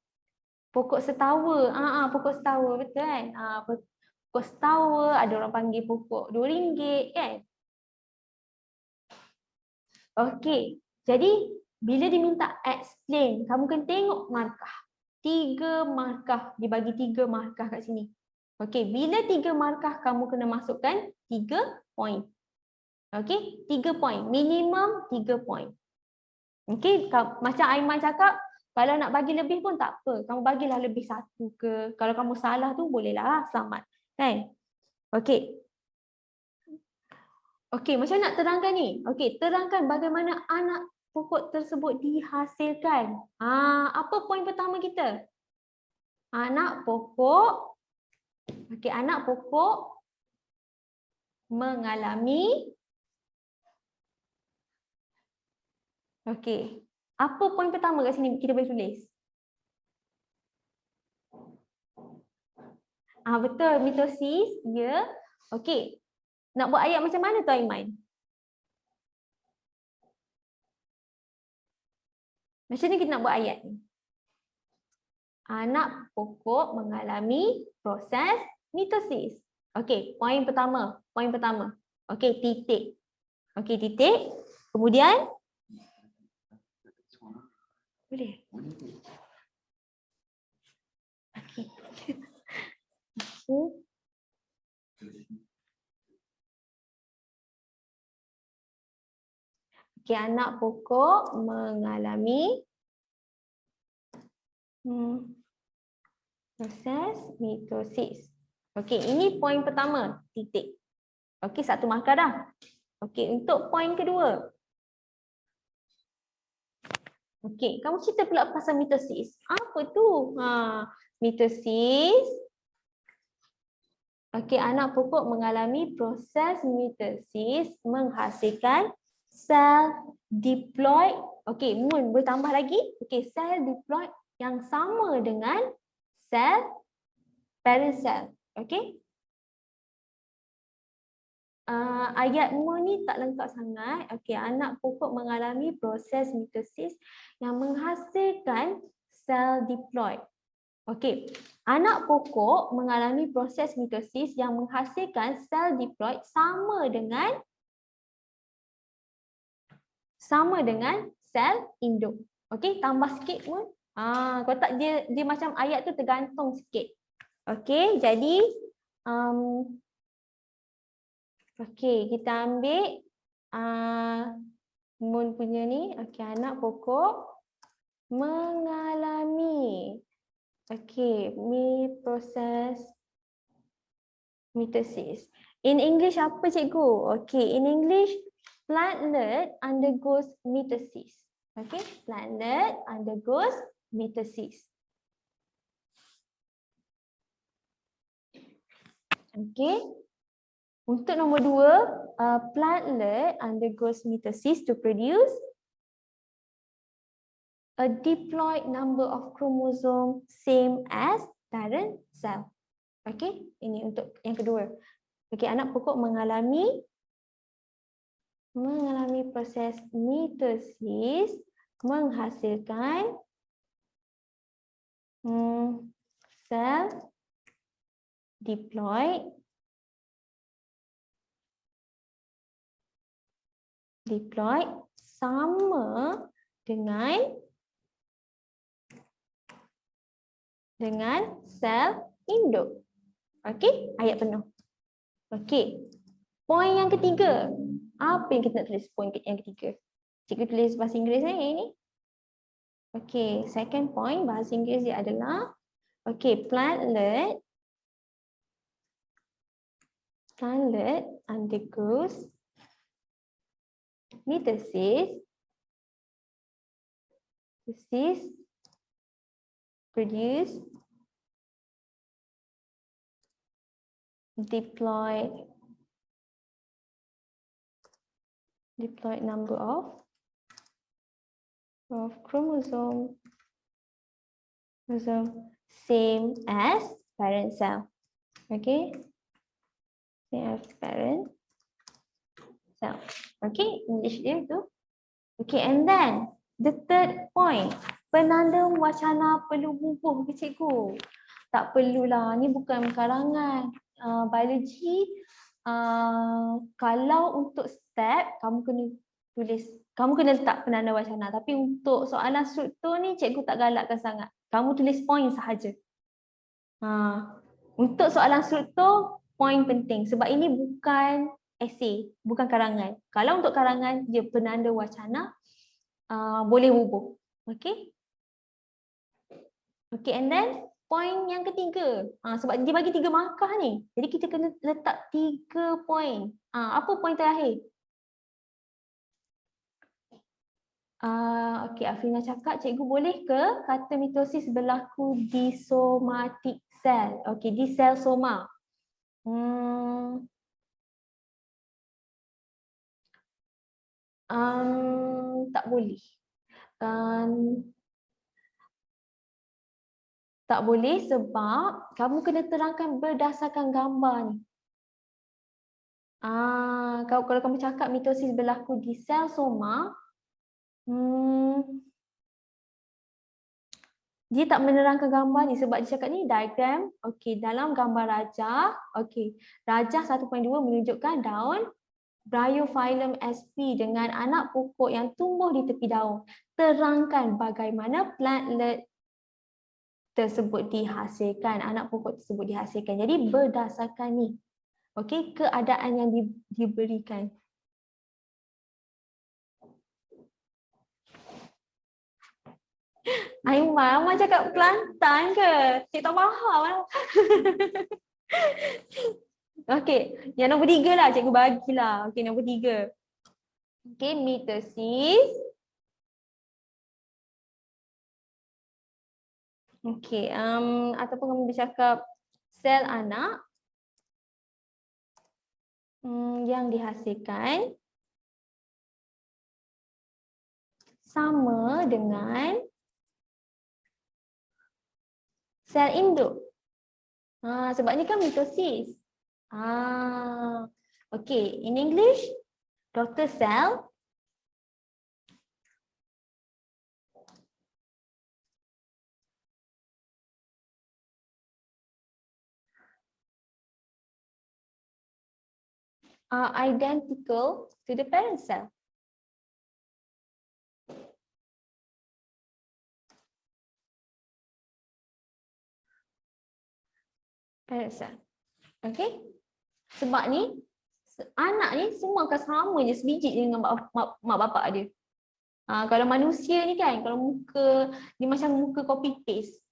Pokok setawa, pokok setawa, betul kan? Pokok setawa, ada orang panggil pokok RM2 kan? Okey, jadi bila diminta explain, kamu kena tengok markah. 3 markah, dibagi 3 markah kat sini. Okey, bila 3 markah kamu kena masukkan 3 poin. Okey, 3 poin, minimum 3 poin. Okey, macam Aiman cakap, kalau nak bagi lebih pun tak apa. Kamu bagilah lebih 1 ke. Kalau kamu salah tu bolehlah, selamat. Kan? Okey. Okey, macam nak terangkan ni? Okey, terangkan bagaimana anak pokok tersebut dihasilkan. Apa poin pertama kita? Anak pokok. Okey, anak pokok mengalami. Okey. Apa poin pertama kat sini kita boleh tulis? Betul, mitosis. Ya. Okey. Nak buat ayat macam mana tu Aiman? Macam ni kita nak buat ayat ni. Anak pokok mengalami proses mitosis. Okey, poin pertama. Okey, titik. Okey, titik. Kemudian boleh. Okey. Okey, anak pokok mengalami proses mitosis. Okey, ini poin pertama, titik. Okey, 1 markah dah. Okey, untuk poin kedua. Okey, kamu cerita pula pasal mitosis. Apa tu? Mitosis. Okey, anak pokok mengalami proses mitosis menghasilkan sel diploid. Okey, Mun boleh tambah lagi? Okey, sel diploid yang sama dengan sel parent cell. Okey? ayatmu ni tak lengkap sangat. Okey, anak pokok mengalami proses mitosis yang menghasilkan sel diploid. Okey, anak pokok mengalami proses mitosis yang menghasilkan sel diploid sama dengan sel induk. Okey, tambah sikit pun. Kalau tak dia macam ayat tu tergantung sikit. Okey, jadi okey, kita ambil Mun punya ni. Okey, anak pokok mengalami proses mitosis. In English apa cikgu? Okay, in English plantlet undergoes mitosis. Okay, plantlet undergoes mitosis. Okay, untuk nombor 2, plantlet undergoes mitosis to produce a diploid number of chromosome same as parent cell. Okey, ini untuk yang kedua. Okey, anak pokok mengalami proses mitosis menghasilkan sel diploid sama dengan sel induk. Okey, ayat penuh. Okey. Poin yang ketiga. Apa yang kita nak tulis poin yang ketiga? Cikgu tulis bahasa Inggeris ni. Okey, second point bahasa Inggeris dia adalah plantlet undergoes mitosis produce diploid number of chromosome same as parent cell. Okay, same as parent cell. Okay, English dia tu. Okay, and then the third point, penanda wacana perlu bubuh ke cikgu? Tak perlulah, ni bukan karangan biologi. Kalau untuk step kamu kena letak penanda wacana, tapi untuk soalan struktur ni cikgu tak galakkan sangat. Kamu tulis poin sahaja. Untuk soalan struktur poin penting sebab ini bukan esei, bukan karangan. Kalau untuk karangan dia penanda wacana, boleh bubuh. Okay. Okay, and then poin yang ketiga, sebab dia bagi 3 markah ni, jadi kita kena letak 3 poin. Apa poin terakhir? Okay, Afrina cakap, cikgu boleh ke kata mitosis berlaku di somatic cell? Okay, di sel soma. Tak boleh. Tak boleh sebab kamu kena terangkan berdasarkan gambar ni. Kalau kamu cakap mitosis berlaku di sel soma, dia tak menerangkan gambar ni sebab dia cakap ni diagram. Okey, dalam gambar rajah, rajah 1.2 menunjukkan daun Bryophyllum sp dengan anak pokok yang tumbuh di tepi daun. Terangkan bagaimana plantlet tersebut dihasilkan, anak pokok tersebut dihasilkan. Jadi berdasarkan ni, keadaan yang diberikan. Mama cakap Kelantan ke? Cik tak faham. Okey, yang nombor 3 lah cikgu bagilah. Okey, nombor 3. Okey, mitosis. Okey, ataupun kamu bercakap sel anak yang dihasilkan sama dengan sel induk. Sebab ni kan mitosis. Okay, in English, daughter cell are identical to the parent cell. Parent cell. Okay. Sebab ni, anak ni semua akan sama je, sebiji je dengan mak bapak dia. Kalau manusia ni kan, kalau muka, dia macam muka copy paste.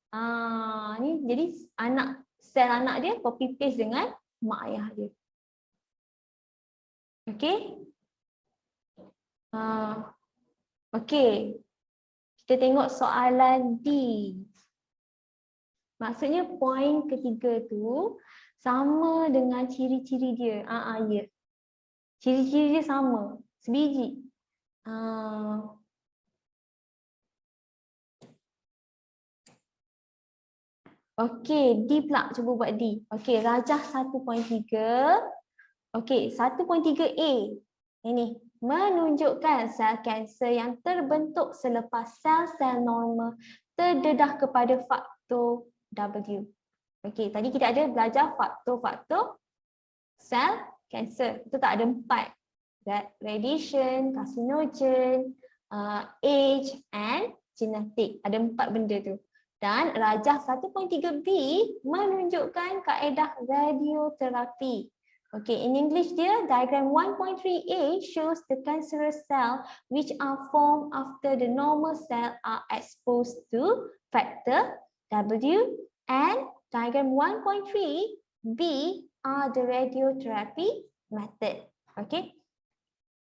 Ni jadi sel anak dia copy paste dengan mak ayah dia. Okay. Okay. Kita tengok soalan D. Maksudnya poin ketiga tu sama dengan ciri-ciri dia. Ya. Ciri-ciri dia sama. Sebiji. Okey, D pula. Cuba buat D. Okey, rajah 1.3. Okey, 1.3A. Ini menunjukkan sel kanser yang terbentuk selepas sel-sel normal terdedah kepada faktor W. Okey, tadi kita ada belajar faktor-faktor sel kanser. Itu tak ada 4. Radiation, carcinogen, age and genetic. Ada 4 benda tu. Dan rajah 1.3B menunjukkan kaedah radioterapi. Okay, in English dia, diagram 1.3A shows the cancerous cell which are formed after the normal cell are exposed to factor W, and diagram 1.3B are the radiotherapy method. Okay.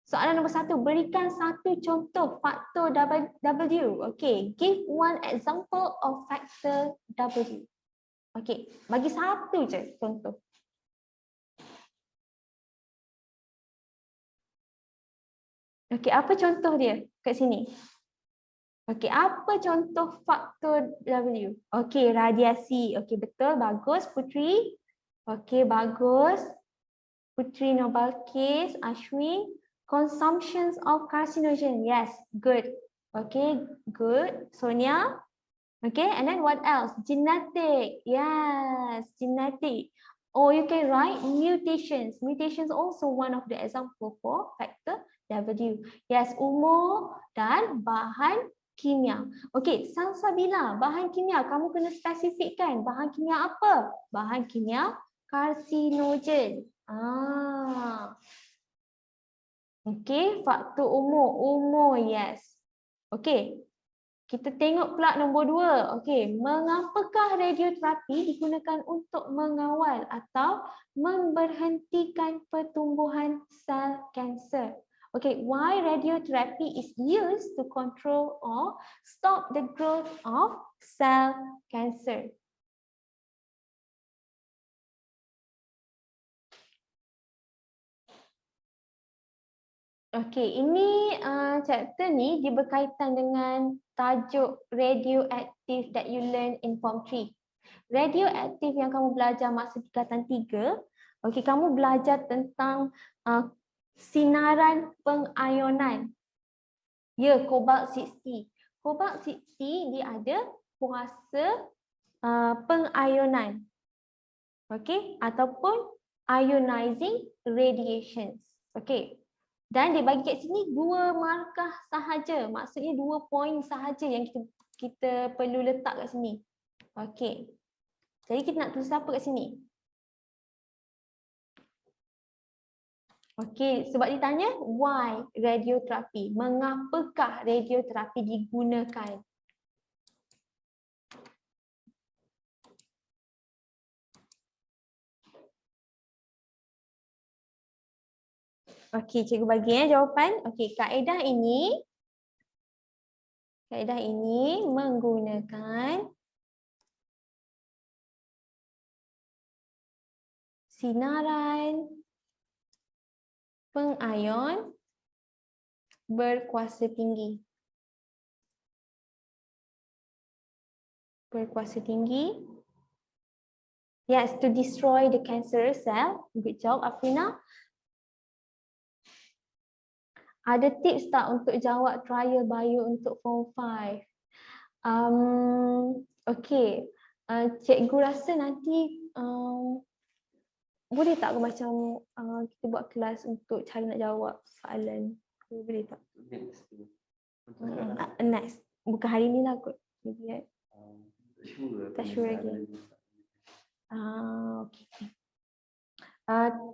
Soalan nombor 1, berikan satu contoh faktor W. Okay, give one example of factor W. Okay, bagi satu je contoh. Okay, apa contoh dia kat sini? Okay, apa contoh faktor W? Okay, radiasi. Okay, betul, bagus Putri. Okay, bagus. Putri Nobalkis, Ashwin. Consumptions of carcinogen. Yes, good. Okay, good. Sonia. Okay, and then what else? Genetic. Yes, genetic. Or you can write mutations. Mutations also one of the example for factor W. Yes, umur dan bahan kimia. Okay, Salsabila, bahan kimia. Kamu kena spesifikkan bahan kimia apa? Bahan kimia karsinogen. Okay, faktor umur, yes. Okay, kita tengok pula nombor 2. Okay, mengapakah radioterapi digunakan untuk mengawal atau memberhentikan pertumbuhan sel kanser? Okay, why radiotherapy is used to control or stop the growth of cell cancer? Okey, ini chapter ni dia berkaitan dengan tajuk radioactive that you learn in Form 3. Radioaktif yang kamu belajar masa tingkatan 3, okey, kamu belajar tentang sinaran pengayonan. Ya, cobalt 60. Cobalt 60 dia ada kuasa pengayonan. Okey, ataupun ionizing radiations. Okey. Dan dia bagi kat sini 2 markah sahaja. Maksudnya 2 poin sahaja yang kita perlu letak kat sini. Okey. Jadi kita nak tulis apa kat sini? Okey, sebab ditanya why radioterapi? Mengapakah radioterapi digunakan? Okey, cikgu bagi jawapan. Okey, kaedah ini menggunakan sinaran pengayon berkuasa tinggi. Berkuasa tinggi. Yes, to destroy the cancerous cell. Good job, Afrina. Ada tips tak untuk jawab trial bio untuk form 5? Okay, cikgu rasa nanti boleh tak macam kita buat kelas untuk cara nak jawab soalan? Boleh tak? Next. Bukan hari ni lah kot. Tak sure lagi. Okay.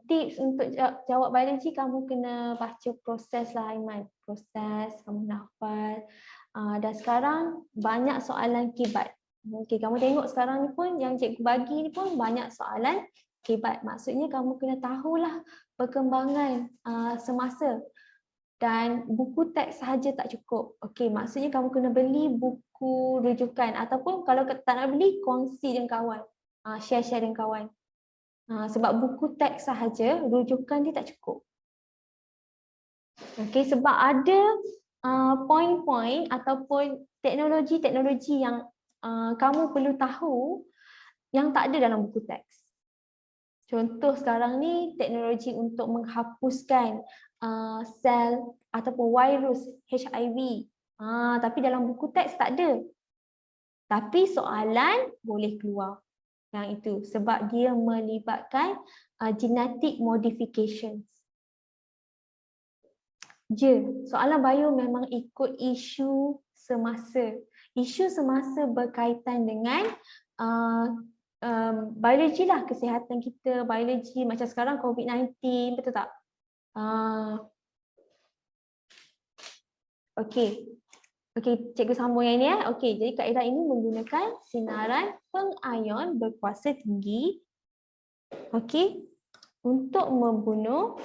Tips untuk jawab biologi, kamu kena baca proses lah Aiman. Proses, kamu hafal. Dan sekarang banyak soalan kibat. Okay, kamu tengok sekarang ni pun yang cikgu bagi ni pun banyak soalan kibat. Maksudnya kamu kena tahulah perkembangan semasa. Dan buku teks sahaja tak cukup. Okay, maksudnya kamu kena beli buku rujukan. Ataupun kalau tak nak beli, kongsi dengan kawan. Share-share dengan kawan. Sebab buku teks sahaja, rujukan dia tak cukup. Okay, sebab ada poin-poin ataupun teknologi-teknologi yang kamu perlu tahu yang tak ada dalam buku teks. Contoh sekarang ni teknologi untuk menghapuskan sel ataupun virus HIV. Tapi dalam buku teks tak ada. Tapi soalan boleh keluar. Yang itu sebab dia melibatkan genetic modifications. Soalan bio memang ikut isu semasa. Isu semasa berkaitan dengan biologi lah, kesihatan kita, biologi macam sekarang COVID-19, betul tak? Okey. Okey, cikgu sambung yang ini ya. Okey, jadi kaedah ini menggunakan sinaran pengayon berkuasa tinggi. Okey, untuk membunuh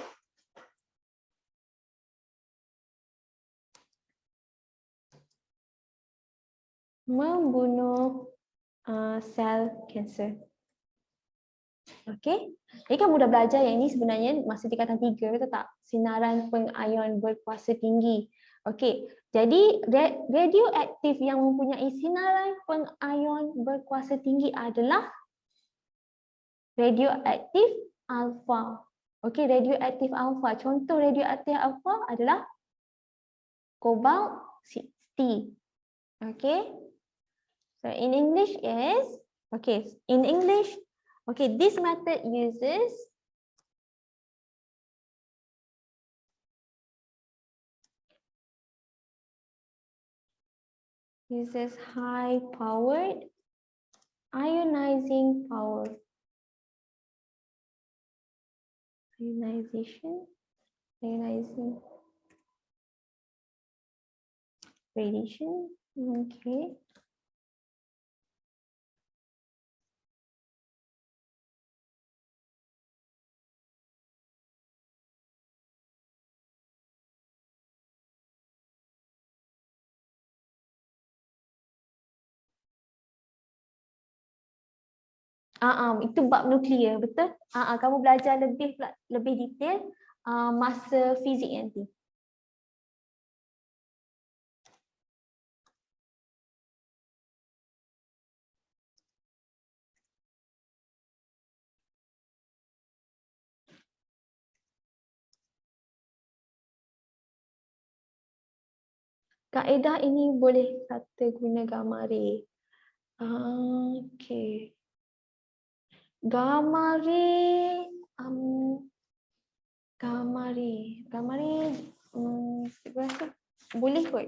sel kanser. Okey. Jadi kamu dah belajar yang ini sebenarnya masa tingkatan 3, betul tak? Sinaran pengayon berkuasa tinggi. Okey. Jadi radioaktif yang mempunyai sinaran pengayon berkuasa tinggi adalah radioaktif alfa. Okey, radioaktif alfa. Contoh radioaktif alfa adalah cobalt 60. Okay. So in English is, this method uses high powered ionizing power. Ionizing radiation. Okay. Itu bab nuklear, betul? Kamu belajar lebih detail masa fizik nanti. Kaedah ini boleh kata guna gamma ray. Okay. Gamma ray, saya rasa boleh kot.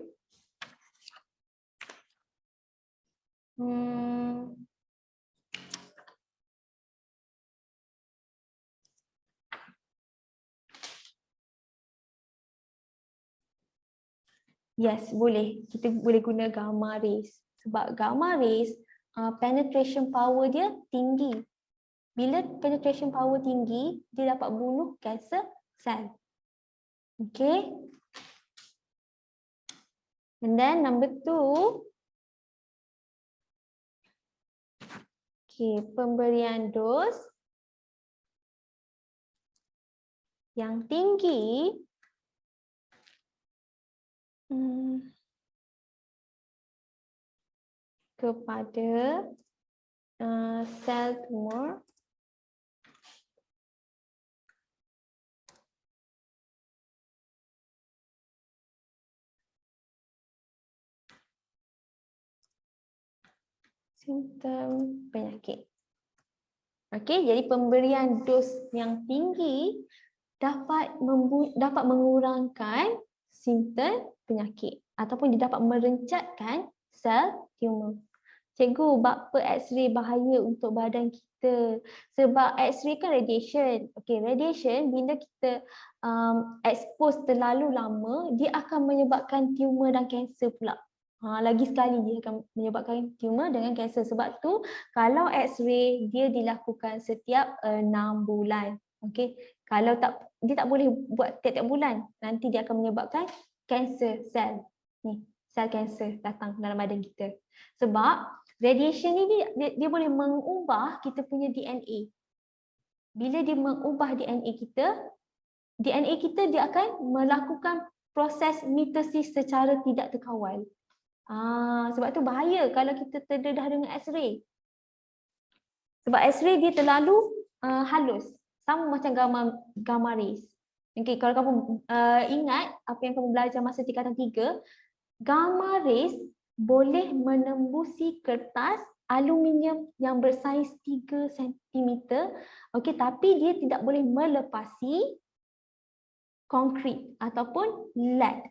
Yes, boleh. Kita boleh guna gamma rays. Sebab gamma rays, penetration power dia tinggi. Bila penetration power tinggi, dia dapat bunuh kanser sel. Okay. And then number 2. Okay, pemberian dos yang tinggi kepada sel tumor Simptom penyakit. Okey, jadi pemberian dos yang tinggi dapat mengurangkan simptom penyakit ataupun dia dapat merencatkan sel tumor. Cikgu, apa X-ray bahaya untuk badan kita? Sebab X-ray kan radiation. Okey, radiation bila kita expose terlalu lama, dia akan menyebabkan tumor dan kanser pula. Lagi sekali dia akan menyebabkan tumor dengan kanser. Sebab tu kalau X-ray dia dilakukan setiap 6 bulan. Okey, kalau dia tak boleh buat tiap-tiap bulan. Nanti dia akan menyebabkan kanser sel. Ni, sel kanser datang dalam badan kita. Sebab radiation ni dia boleh mengubah kita punya DNA. Bila dia mengubah DNA kita dia akan melakukan proses mitosis secara tidak terkawal. Sebab tu bahaya kalau kita terdedah dengan X-ray. Sebab X-ray dia terlalu halus. Sama macam gamma rays. Okay, kalau kamu ingat apa yang kamu belajar masa tingkatan 3, gamma rays boleh menembusi kertas aluminium yang bersaiz 3 cm. Okay, tapi dia tidak boleh melepasi konkrit ataupun lead.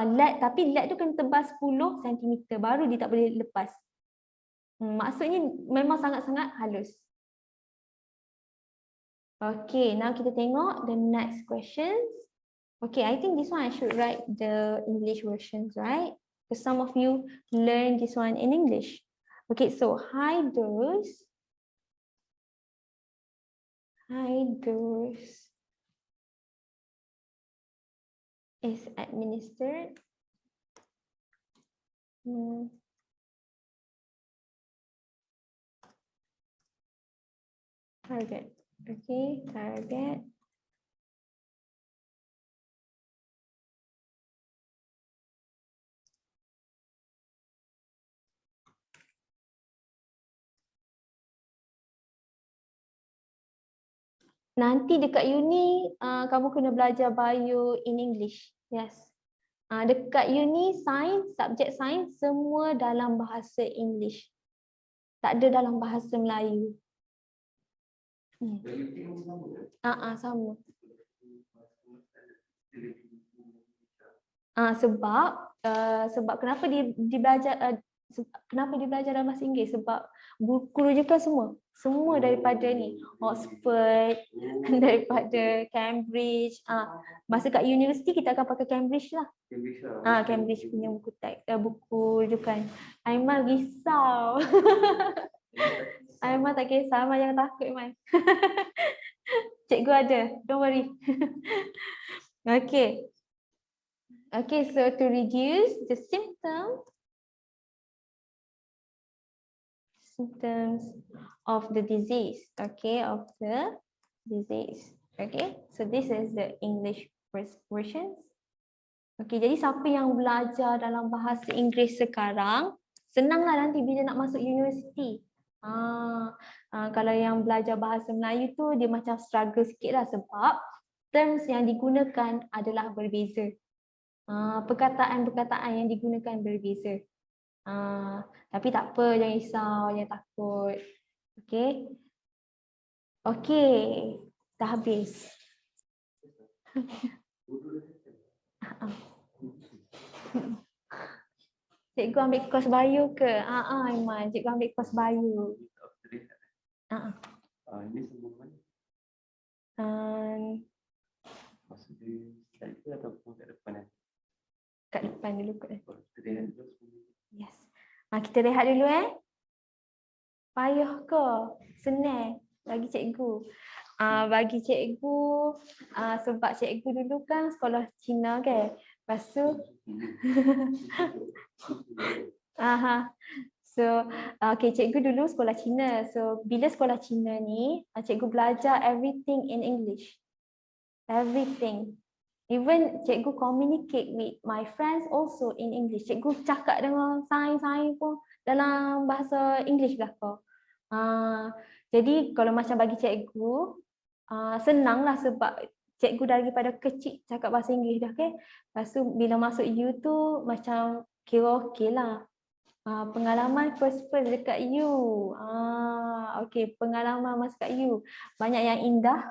Lead, tapi lead tu kena tebal 10 cm baru dia tak boleh lepas. Maksudnya memang sangat-sangat halus. Okay, now kita tengok the next questions. Okay, I think this one I should write the English versions, right? Because some of you learn this one in English. Okay, so high dose is administered target. Okay, target. Nanti dekat uni kamu kena belajar bio in English. Yes. Dekat uni sains, subjek sains semua dalam bahasa English. Tak ada dalam bahasa Melayu. Sama. Sebab kenapa dia belajar dalam bahasa Inggeris? Sebab guru rujukan semua daripada ni Oxford, daripada Cambridge. Masa kat universiti kita akan pakai Cambridge lah. Cambridge punya buku rujukan. Aiman risau. Aiman tak kisah, Aiman jangan takut Aiman. Cikgu ada, don't worry. Okay, so to reduce the symptoms of the disease, okay, so this is the English version. Okay, jadi siapa yang belajar dalam bahasa Inggeris sekarang, senanglah nanti bila nak masuk universiti. Kalau yang belajar bahasa Melayu tu dia macam struggle sikit lah sebab terms yang digunakan adalah berbeza. Perkataan-perkataan yang digunakan berbeza. Tapi tak apa, jangan risau, jangan takut. Okay, dah habis. Cikgu ambil kos bio ke? Aiman, cikgu ambil kos bio. Ini semua mana? Maksudnya slide tu ataupun kat depan? Kat depan dulu kot. Kita rehat dulu. Yes. Kita rehat dulu Payah ke? Senang bagi cikgu. Bagi cikgu sebab cikgu dulu kan sekolah Cina kan. Lepas tu So, cikgu dulu sekolah Cina. So, bila sekolah Cina ni, cikgu belajar everything in English. Everything. Even cikgu communicate with my friends also in English. Cikgu cakap dengan sains-sains pun dalam bahasa English lah kau. Jadi kalau macam bagi cikgu, senanglah sebab cikgu daripada kecil cakap bahasa Inggeris dah, okay? Lepas tu bila masuk U tu macam kira okey lah. Pengalaman first dekat you. Okey, pengalaman masa kat you. Banyak yang indah.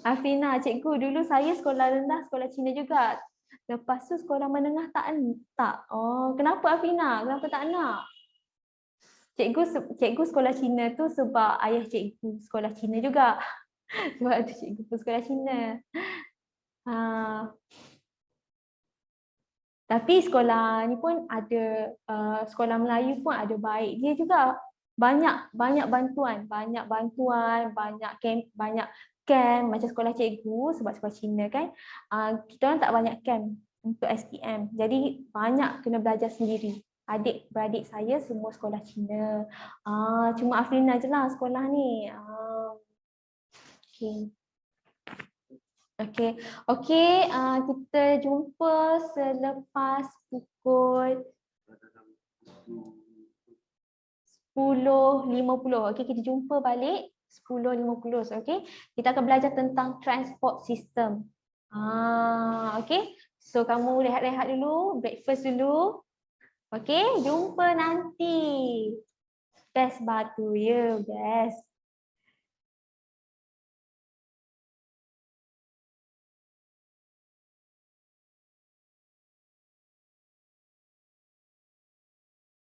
Afrina, cikgu dulu saya sekolah rendah, sekolah Cina juga. Lepas tu sekolah menengah tak. Oh, kenapa Afrina? Kenapa tak nak? Cikgu sekolah Cina tu sebab ayah cikgu sekolah Cina juga. Sebab tu cikgu pun sekolah Cina. Tapi sekolah ni pun ada, sekolah Melayu pun ada baik dia juga. Banyak bantuan, banyak camp macam sekolah cikgu sebab sekolah Cina kan. Kita orang tak banyak camp untuk SPM. Jadi banyak kena belajar sendiri. Adik-beradik saya semua sekolah Cina. Cuma Afrina je lah sekolah ni. Okey, kita jumpa selepas pukul 10.50. Okey, kita jumpa balik 10.50. Okey, kita akan belajar tentang transport system. Okey, so kamu rehat-rehat dulu, breakfast dulu. Okey, jumpa nanti. Best batu ya, best.